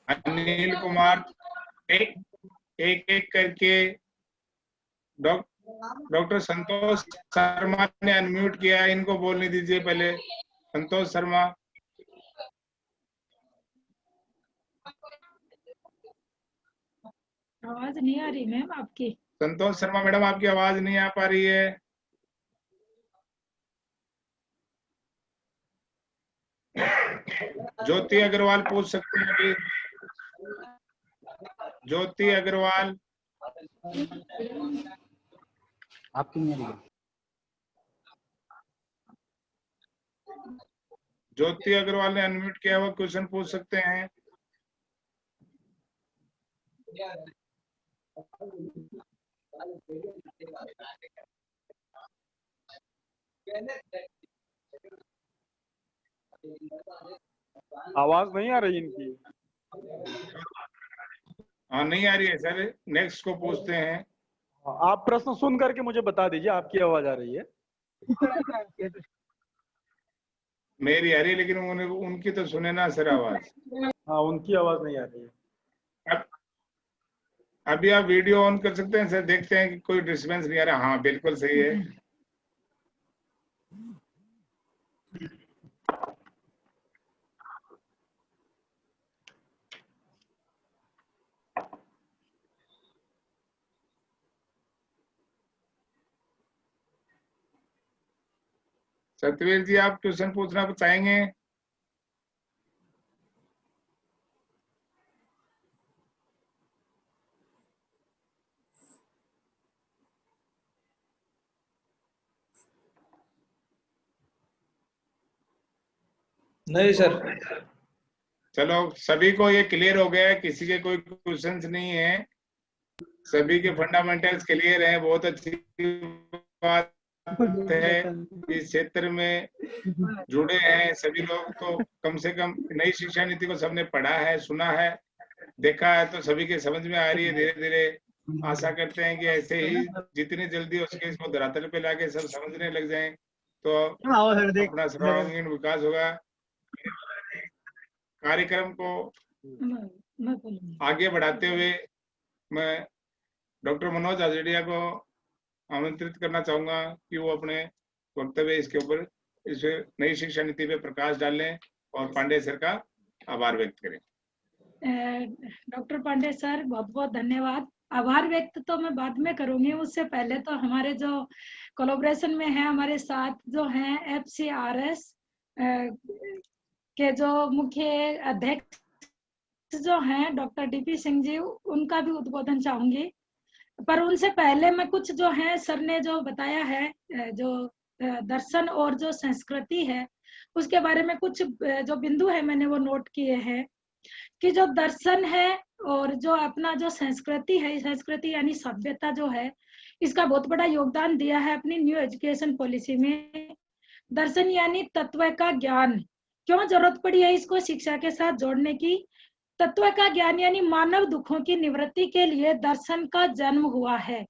अनिल कुमार, एक करके डॉक्टर संतोष शर्मा ने अनम्यूट किया है, इनको बोलने दीजिए पहले। संतोष शर्मा, आवाज नहीं आ रही मैम आपकी। संतोष शर्मा मैडम, आपकी आवाज नहीं आ पा रही है। ज्योति अग्रवाल पूछ सकते हैं अभी। ज्योति अग्रवाल, आपकी नहीं आ रही है। ज्योति अग्रवाल ने अनम्यूट किया हुआ, क्वेश्चन पूछ सकते हैं। आवाज नहीं आ रही इनकी। हाँ, नहीं आ रही है सर। नेक्स्ट को पूछते हैं। आप प्रश्न सुन करके मुझे बता दीजिए आपकी आवाज आ रही है। मेरी आ रही है, लेकिन उनकी तो सुने ना सर आवाज। हाँ, उनकी आवाज नहीं आ रही है। अभी आप वीडियो ऑन कर सकते हैं सर, देखते हैं कि कोई डिस्टर्बेंस नहीं आ रहा। हाँ, बिल्कुल सही है। सतवीर जी, आप क्वेश्चन पूछना चाहेंगे? नहीं सर। चलो सभी को ये क्लियर हो गया है, किसी के कोई क्वेश्चंस नहीं है, सभी के फंडामेंटल्स क्लियर हैं। बहुत अच्छी बात है, इस क्षेत्र में जुड़े हैं सभी लोग, तो कम से कम नई शिक्षा नीति को सबने पढ़ा है, सुना है, देखा है, तो सभी के समझ में आ रही है धीरे धीरे। आशा करते हैं कि ऐसे ही जितनी जल्दी हो सके इसको धरातल पे लाके सब समझने लग जाएं, तो अपना सर्वांगीण विकास होगा। कार्यक्रम को आगे बढ़ाते हुए मैं डॉक्टर मनोज आजड़िया को आमंत्रित करना चाहूंगा कि वो अपने वक्तव्य इसके ऊपर, इस नई शिक्षा नीति पे प्रकाश डालें और पांडे सर का आभार व्यक्त करें। डॉक्टर पांडे सर, बहुत बहुत धन्यवाद। आभार व्यक्त तो मैं बाद में करूंगी, उससे पहले तो हमारे जो कोलैबोरेशन में है, हमारे साथ जो हैं FCRS के जो मुख्य अध्यक्ष जो हैं डॉक्टर DP सिंह जी, उनका भी उद्बोधन चाहूंगी। पर उनसे पहले मैं कुछ जो है सर ने जो बताया है, जो दर्शन और जो संस्कृति है, उसके बारे में कुछ जो बिंदु है मैंने वो नोट किए हैं कि जो दर्शन है और जो अपना जो संस्कृति है, संस्कृति यानी सभ्यता जो है, इसका बहुत बड़ा योगदान दिया है अपनी न्यू एजुकेशन पॉलिसी में। दर्शन यानी तत्व का ज्ञान, क्यों जरूरत पड़ी है इसको शिक्षा के साथ जोड़ने की? तत्व का ज्ञान यानी मानव दुखों की निवृत्ति के लिए दर्शन का जन्म हुआ है।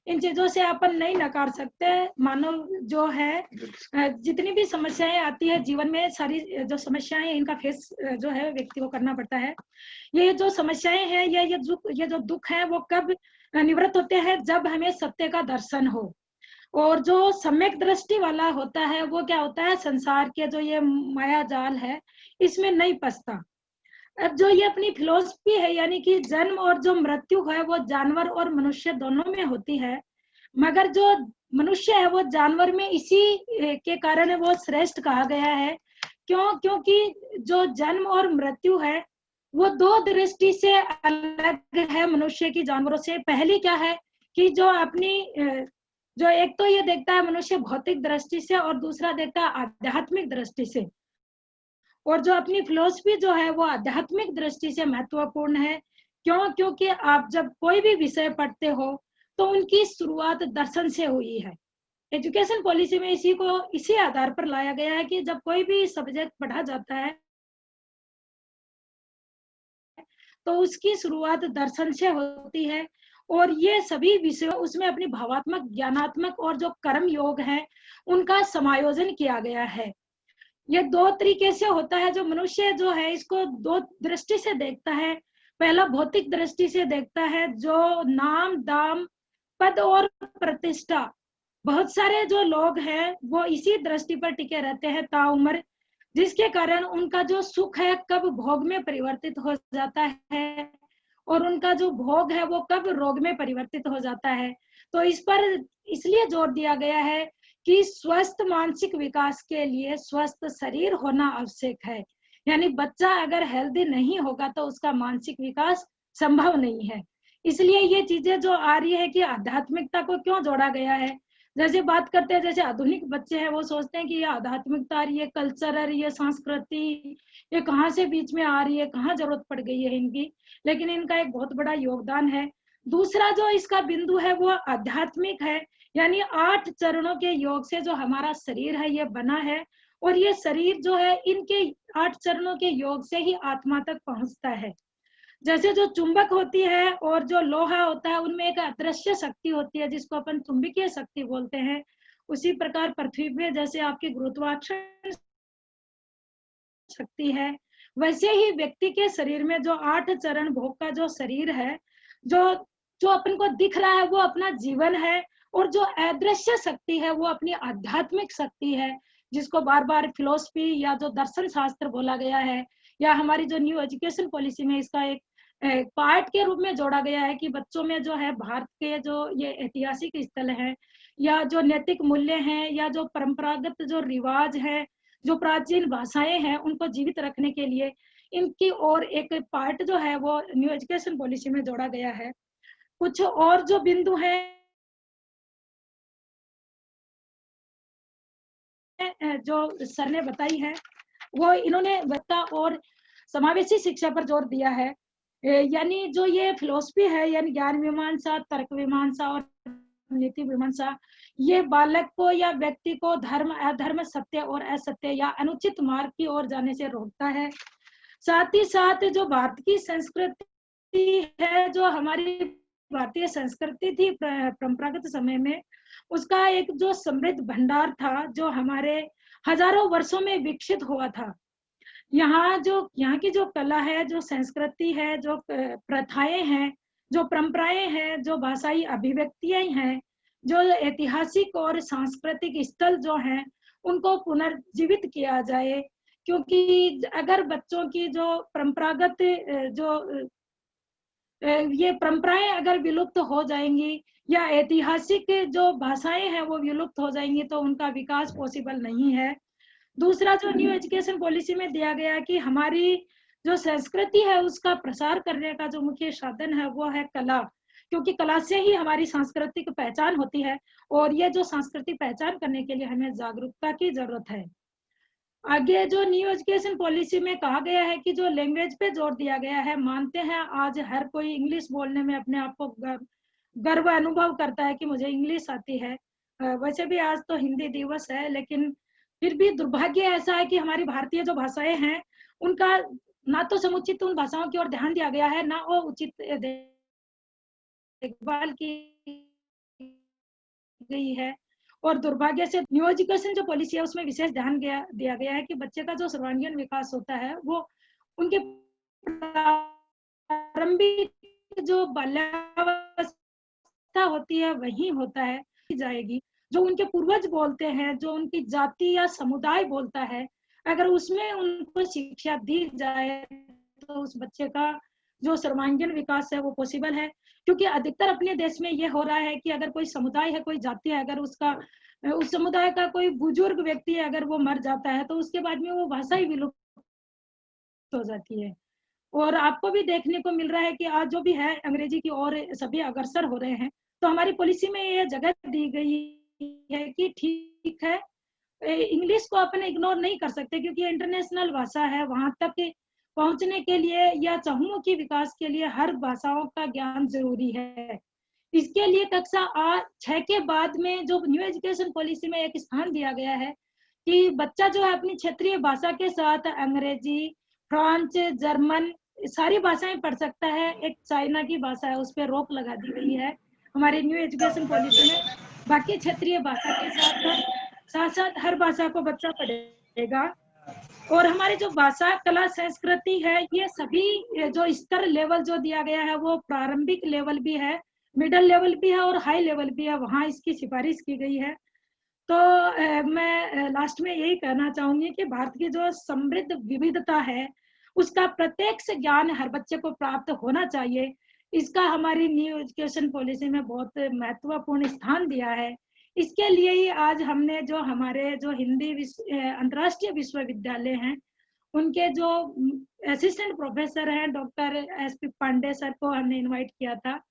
इन चीजों से अपन नहीं नकार सकते। मानव जो है, जितनी भी समस्याएं आती है जीवन में, सारी जो समस्याएं हैं इनका फेस जो है व्यक्ति को करना पड़ता है। ये जो समस्याएं हैं, ये जो दुख है वो कब निवृत्त होते हैं? जब हमें सत्य का दर्शन हो। और जो सम्यक दृष्टि वाला होता है वो क्या होता है? संसार के जो ये माया जाल है इसमें नहीं फंसता। अब जो ये अपनी फिलोसफी है, यानी कि जन्म और जो मृत्यु है वो जानवर और मनुष्य दोनों में होती है, मगर जो मनुष्य है वो जानवर में इसी के कारण वो श्रेष्ठ कहा गया है। क्यों? क्योंकि जो जन्म और मृत्यु है वो दो दृष्टि से अलग है मनुष्य की जानवरों से। पहली क्या है कि जो अपनी जो एक तो ये देखता है मनुष्य भौतिक दृष्टि से, और दूसरा देखता है आध्यात्मिक दृष्टि से। और जो अपनी फिलोसफी जो है वो आध्यात्मिक दृष्टि से महत्वपूर्ण है। क्यों? क्योंकि आप जब कोई भी विषय पढ़ते हो तो उनकी शुरुआत दर्शन से हुई है। एजुकेशन पॉलिसी में इसी आधार पर लाया गया है कि जब कोई भी सब्जेक्ट पढ़ा जाता है तो उसकी शुरुआत दर्शन से होती है। और ये सभी विषय उसमें अपनी भावात्मक, ज्ञानात्मक और जो कर्म योग है उनका समायोजन किया गया है। ये दो तरीके से होता है। जो मनुष्य जो है इसको दो दृष्टि से देखता है। पहला भौतिक दृष्टि से देखता है, जो नाम, दाम, पद और प्रतिष्ठा, बहुत सारे जो लोग हैं वो इसी दृष्टि पर टिके रहते हैं ताउम्र, जिसके कारण उनका जो सुख है कब भोग में परिवर्तित हो जाता है और उनका जो भोग है वो कब रोग में परिवर्तित हो जाता है। तो इस पर इसलिए जोर दिया गया है कि स्वस्थ मानसिक विकास के लिए स्वस्थ शरीर होना आवश्यक है। यानी बच्चा अगर हेल्दी नहीं होगा तो उसका मानसिक विकास संभव नहीं है। इसलिए ये चीजें जो आ रही है कि आध्यात्मिकता को क्यों जोड़ा गया है। जैसे बात करते हैं, जैसे आधुनिक बच्चे हैं वो सोचते हैं कि ये आध्यात्मिकता, ये कल्चरल, ये संस्कृति, ये कहाँ से बीच में आ रही है, कहाँ जरूरत पड़ गई है इनकी। लेकिन इनका एक बहुत बड़ा योगदान है। दूसरा जो इसका बिंदु है वो आध्यात्मिक है, यानी 8 चरणों के योग से जो हमारा शरीर है ये बना है। और ये शरीर जो है इनके 8 चरणों के योग से ही आत्मा तक पहुंचता है। जैसे जो चुंबक होती है और जो लोहा होता है उनमें एक अदृश्य शक्ति होती है जिसको अपन चुंबकीय शक्ति बोलते हैं। उसी प्रकार पृथ्वी में जैसे आपकी गुरुत्वाकर्षण शक्ति है, वैसे ही व्यक्ति के शरीर में जो 8 चरण भोग का जो शरीर है, जो जो अपन को दिख रहा है वो अपना जीवन है। और जो अदृश्य शक्ति है वो अपनी आध्यात्मिक शक्ति है, जिसको बार बार फिलोसफी या जो दर्शन शास्त्र बोला गया है, या हमारी जो न्यू एजुकेशन पॉलिसी में इसका एक पार्ट के रूप में जोड़ा गया है कि बच्चों में जो है भारत के जो ये ऐतिहासिक स्थल है, या जो नैतिक मूल्य हैं, या जो परंपरागत जो रिवाज है, जो प्राचीन भाषाएं हैं, उनको जीवित रखने के लिए इनकी और एक पार्ट जो है वो न्यू एजुकेशन पॉलिसी में जोड़ा गया है। कुछ और जो बिंदु हैं जो सर ने बताई है वो इन्होंने बता, और समावेशी शिक्षा पर जोर दिया है। यानी जो ये फिलोसफी है, यानी ज्ञान मीमांसा, तर्क मीमांसा और नीति मीमांसा, ये बालक को या व्यक्ति को धर्म अधर्म, सत्य और असत्य या अनुचित मार्ग की ओर जाने से रोकता है। साथ ही साथ जो भारत की संस्कृति है, जो हमारी भारतीय संस्कृति थी परंपरागत समय में, उसका एक जो समृद्ध भंडार था, जो हमारे हजारों वर्षों में विकसित हुआ था। यहाँ की जो कला है, जो संस्कृति है, जो प्रथाएं हैं, जो परंपराएं हैं, जो भाषाई अभिव्यक्तियां हैं, जो ऐतिहासिक और सांस्कृतिक स्थल जो हैं, उनको पुनर्जीवित किया जाए। क्योंकि अगर बच्चों की जो परंपरागत ये परंपराएं अगर विलुप्त हो जाएंगी या ऐतिहासिक जो भाषाएं हैं वो विलुप्त हो जाएंगी, तो उनका विकास पॉसिबल नहीं है। दूसरा जो न्यू एजुकेशन पॉलिसी में दिया गया कि हमारी जो संस्कृति है उसका प्रसार करने का जो मुख्य साधन है वो है कला, क्योंकि कला से ही हमारी सांस्कृतिक पहचान होती है, और ये जो सांस्कृतिक पहचान करने के लिए हमें जागरूकता की जरूरत है। आगे जो न्यू एजुकेशन पॉलिसी में कहा गया है कि जो लैंग्वेज पे जोर दिया गया है, मानते हैं आज हर कोई इंग्लिश बोलने में अपने आप को गर्व अनुभव करता है कि मुझे इंग्लिश आती है। वैसे भी आज तो हिंदी दिवस है, लेकिन फिर भी दुर्भाग्य ऐसा है कि हमारी भारतीय जो भाषाएं हैं उनका ना तो समुचित उन भाषाओं की ओर ध्यान दिया गया है, ना वो उचित देखभाल की गई है। और दुर्भाग्य से न्यू एजुकेशन जो पॉलिसी है उसमें विशेष ध्यान दिया गया है कि बच्चे का जो सर्वांगीण विकास होता है वो उनके प्रारंभिक जो बाल्यावस्था होती है वही होता है जाएगी। जो उनके पूर्वज बोलते हैं, जो उनकी जाति या समुदाय बोलता है, अगर उसमें उनको शिक्षा दी जाए तो उस बच्चे का जो सर्वांगीण विकास है वो पॉसिबल है। क्योंकि अधिकतर अपने देश में ये हो रहा है कि अगर कोई समुदाय है, कोई जाति है, अगर उस समुदाय का कोई बुजुर्ग व्यक्ति है अगर वो मर जाता है तो उसके बाद में वो भाषा ही विलुप्त हो जाती है। और आपको भी देखने को मिल रहा है कि आज जो भी है अंग्रेजी की ओर सभी अग्रसर हो रहे हैं। तो हमारी पॉलिसी में ये जगह दी गई है कि ठीक है, इंग्लिश को अपन इग्नोर नहीं कर सकते क्योंकि ये इंटरनेशनल भाषा है। वहां तक पहुंचने के लिए या चहुमुखी विकास के लिए हर भाषाओं का ज्ञान जरूरी है। इसके लिए कक्षा 6 के बाद में जो न्यू एजुकेशन पॉलिसी में एक स्थान दिया गया है कि बच्चा जो है अपनी क्षेत्रीय भाषा के साथ अंग्रेजी, फ्रांच, जर्मन सारी भाषाएं पढ़ सकता है। एक चाइना की भाषा है उस पर रोक लगा दी गई है हमारे न्यू एजुकेशन पॉलिसी में। बाकी क्षेत्रीय भाषा के साथ साथ हर भाषा को बच्चा पढ़ेगा। और हमारी जो भाषा, कला, संस्कृति है, ये सभी जो स्तर लेवल जो दिया गया है वो प्रारंभिक लेवल भी है, मिडिल लेवल भी है और हाई लेवल भी है, वहां इसकी सिफारिश की गई है। तो मैं लास्ट में यही कहना चाहूंगी कि भारत की जो समृद्ध विविधता है उसका प्रत्यक्ष ज्ञान हर बच्चे को प्राप्त होना चाहिए। इसका हमारी न्यू एजुकेशन पॉलिसी में बहुत महत्वपूर्ण स्थान दिया है। इसके लिए ही आज हमने जो हमारे जो हिंदी अंतर्राष्ट्रीय विश्वविद्यालय हैं उनके जो असिस्टेंट प्रोफेसर हैं डॉक्टर SP पांडे सर को हमने इनवाइट किया था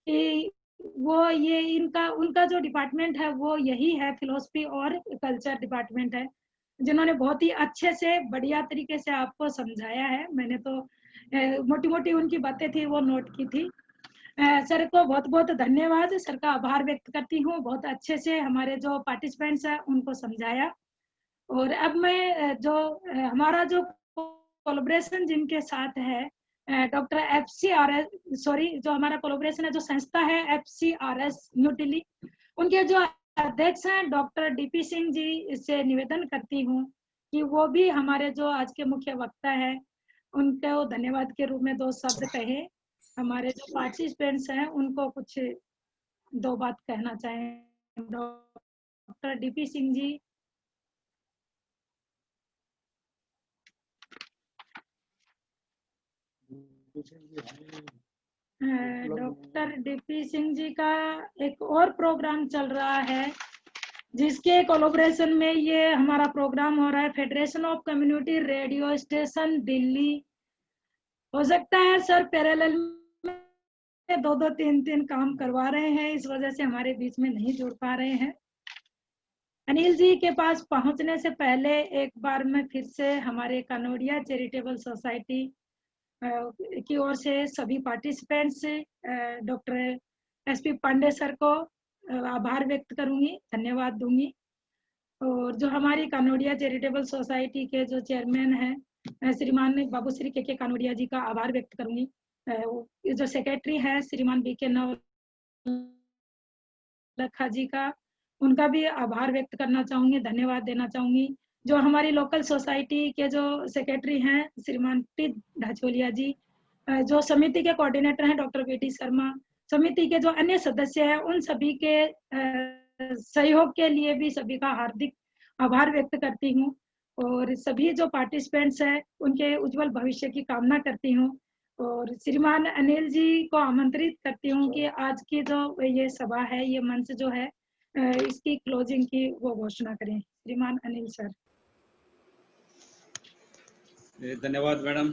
कि वो ये उनका जो डिपार्टमेंट है वो यही है, फिलोसफी और कल्चर डिपार्टमेंट है, जिन्होंने बहुत ही अच्छे से बढ़िया तरीके से आपको समझाया है। मैंने तो मोटी मोटी उनकी बातें थी वो नोट की थी। सर को बहुत बहुत धन्यवाद, सर का आभार व्यक्त करती हूँ। बहुत अच्छे से हमारे जो पार्टिसिपेंट्स हैं उनको समझाया। और अब मैं जो हमारा जो कोलैबोरेशन जिनके साथ है डॉक्टर FCRS, सॉरी, जो हमारा कोलैबोरेशन है जो संस्था है FCRS न्यू दिल्ली, उनके जो अध्यक्ष हैं डॉक्टर DP सिंह जी से निवेदन करती हूँ कि वो भी हमारे जो आज के मुख्य वक्ता है उनको धन्यवाद के रूप में 2 शब्द कहे। हमारे जो पार्टिसिपेंट्स हैं उनको कुछ 2 बात कहना चाहें। Doctor DP Singh ji. Doctor DP Singh ji का एक और प्रोग्राम चल रहा है जिसके कोलैबोरेशन में ये हमारा प्रोग्राम हो रहा है, federation of community radio station Delhi. हो सकता है सर पैरेलल में 2-2, 3-3 काम करवा रहे हैं, इस वजह से हमारे बीच में नहीं जुड़ पा रहे हैं। अनिल जी के पास पहुंचने से पहले एक बार मैं फिर से हमारे कनोडिया चैरिटेबल सोसाइटी की ओर से सभी participants doctor SP Pandey sir को आभार व्यक्त करूंगी, धन्यवाद दूंगी। और जो हमारी कनोडिया चैरिटेबल सोसाइटी के जो चेयरमैन हैं श्रीमान बाबूश्री के कनोडिया जी का आभार व्यक्त करूंगी। जो सेक्रेटरी है श्रीमान बीके नवलखा जी का, उनका भी आभार व्यक्त करना चाहूंगी, धन्यवाद देना चाहूंगी। जो हमारी लोकल सोसाइटी के जो सेक्रेटरी हैं श्रीमान टी ढाचोलिया जी, जो समिति के कोऑर्डिनेटर हैं डॉक्टर बीटी शर्मा, समिति के जो अन्य सदस्य हैं उन सभी के सहयोग के लिए भी सभी का हार्दिक आभार व्यक्त करती हूँ। और सभी जो पार्टिसिपेंट्स हैं उनके उज्जवल भविष्य की कामना करती हूँ। और श्रीमान अनिल जी को आमंत्रित करती हूँ कि आज की जो ये सभा है, ये मंच जो है, इसकी क्लोजिंग की वो घोषणा करें। श्रीमान अनिल सर। धन्यवाद मैडम।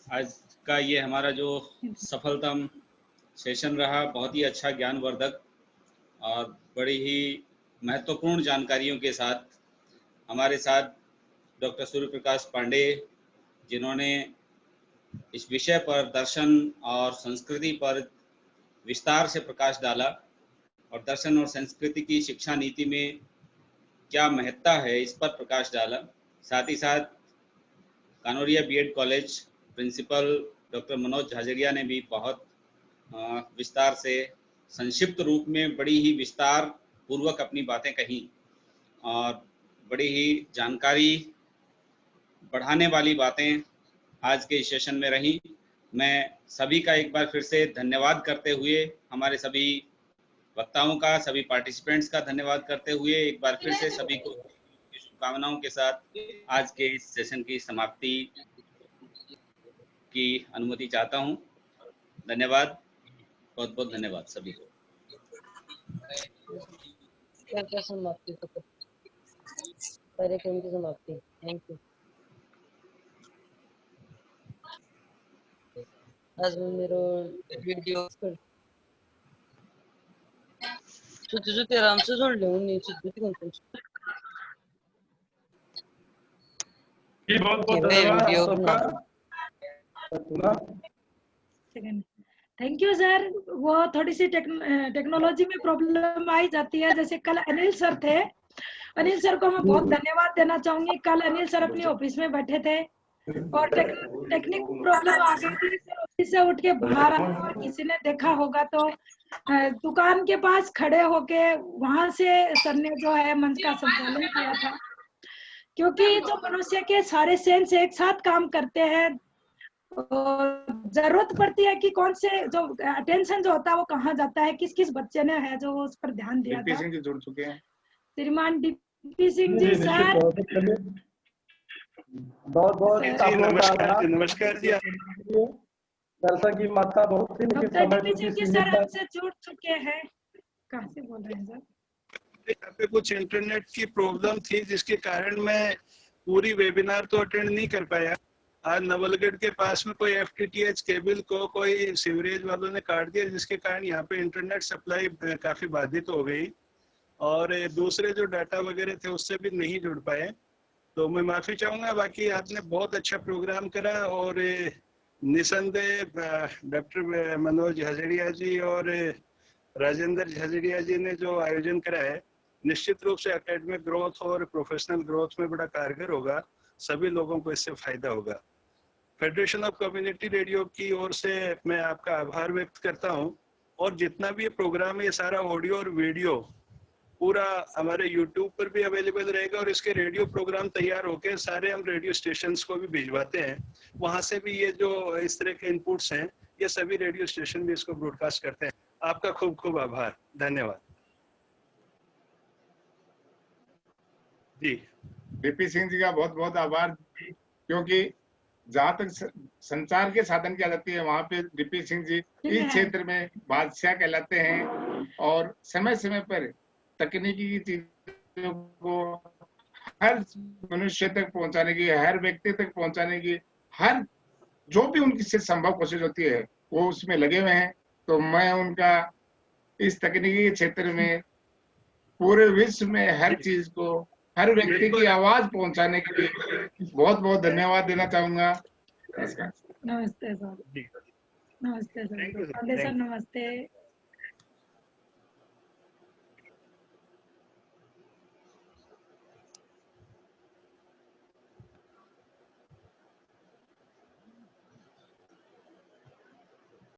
आज का ये हमारा जो सफलतम सेशन रहा, बहुत ही अच्छा ज्ञानवर्धक और बड़ी ही महत्वपूर्ण जानकारियों के साथ हमारे साथ डॉक्टर सूर्य प्रकाश पांडे, जिन्होंने इस विषय पर दर्शन और संस्कृति पर विस्तार से प्रकाश डाला और दर्शन और संस्कृति की शिक्षा नीति में क्या महत्ता है इस पर प्रकाश डाला। साथ ही साथ Kanoria BEd college principal doctor Manoj Jhajharia ने भी बहुत विस्तार से संक्षिप्त रूप में बड़ी ही विस्तार पूर्वक अपनी बातें कही और बड़ी ही जानकारी बढ़ाने वाली बातें आज के इस सेशन में रही। मैं सभी का एक बार फिर से धन्यवाद करते हुए, हमारे सभी वक्ताओं का, सभी पार्टिसिपेंट्स का धन्यवाद करते हुए एक बार फिर से सभी को शुभकामनाओं के साथ आज के इस सेशन की समाप्ति की अनुमति चाहता हूं। धन्यवाद, बहुत बहुत धन्यवाद सभी को। क्या समाप्ति कार्यक्रम की समाप्ति। Thank you. आज मैं मेरा वीडियो छुट्टी आराम से जोड़ ले नहीं छुट्टी बहुत बहुत धन्यवाद। Thank you sir. वो थोड़ी सी टेक्नोलॉजी में प्रॉब्लम आई जाती है। जैसे कल अनिल सर थे, अनिल सर को मैं बहुत धन्यवाद देना चाहूंगी। कल अनिल सर अपनी ऑफिस में बैठे थे और टेक्निक प्रॉब्लम आ गई थी, सर ऑफिस से उठ के बाहर आए और किसी ने देखा होगा तो दुकान के पास खड़े होके वहां से सर ने जो है मंच का संचालन किया था। क्योंकि जो मनुष्य के सारे सेंस एक साथ काम करते हैं, जरूरत पड़ती है कि कौन से जो अटेंशन जो होता है वो कहाँ जाता है, किस किस बच्चे ने है जो उस पर ध्यान दिया था। सिंह जी जुड़ चुके हैं। श्रीमान डीपी सिंह जी सर, बहुत बहुत नमस्कार जी। दर्शक की मात्रा बहुत थी, लेकिन समय डीपी सिंह सर हमसे जुड़ चुके हैं। कहाँ से बोल रहे हैं सर? यहाँ पे कुछ इंटरनेट की प्रॉब्लम थी जिसके कारण मैं पूरी वेबिनार तो अटेंड नहीं कर पाया। आज नवलगढ़ के पास में कोई FTTH केबल को कोई सीवरेज वालों ने काट दिया, जिसके कारण यहाँ पे इंटरनेट सप्लाई काफी बाधित हो गई और दूसरे जो डाटा वगैरह थे उससे भी नहीं जुड़ पाए, तो मैं माफी चाहूंगा। बाकी आपने बहुत अच्छा प्रोग्राम करा और निसंदेह डॉक्टर मनोज झाझड़िया जी और राजेंद्र झाझड़िया जी ने जो आयोजन करा है निश्चित रूप से एकेडमिक ग्रोथ और प्रोफेशनल ग्रोथ में बड़ा कारगर होगा। सभी लोगों को इससे फायदा होगा। फेडरेशन ऑफ कम्युनिटी रेडियो की ओर से मैं आपका आभार व्यक्त करता हूं और जितना भी ये प्रोग्राम है ये सारा ऑडियो और वीडियो पूरा हमारे YouTube पर भी अवेलेबल रहेगा और इसके रेडियो प्रोग्राम तैयार होकर सारे हम रेडियो स्टेशंस को भी भिजवाते हैं। वहां से भी ये जो इस तरह के इनपुट्स हैं ये सभी रेडियो स्टेशन भी इसको ब्रॉडकास्ट करते हैं। आपका खूब खूब आभार, धन्यवाद जी। डीपी सिंह जी का बहुत बहुत आभार, क्योंकि जहाँ तक संचार के साधन की आती है वहाँ पे डीपी सिंह जी इस क्षेत्र में बादशाह कहलाते हैं और समय समय पर तकनीकी चीजों को हर मनुष्य तक पहुंचाने की, हर व्यक्ति तक पहुंचाने की, हर जो भी उनकी से संभव कोशिश होती है वो उसमें लगे हुए हैं। तो मैं उनका इस तकनीकी क्षेत्र में पूरे विश्व में हर चीज को, हर व्यक्ति की आवाज पहुंचाने के लिए बहुत बहुत धन्यवाद देना चाहूंगा। नमस्कार। नमस्ते सर। नमस्ते sir. Thank you, sir. Pandey sir Thank you. नमस्ते।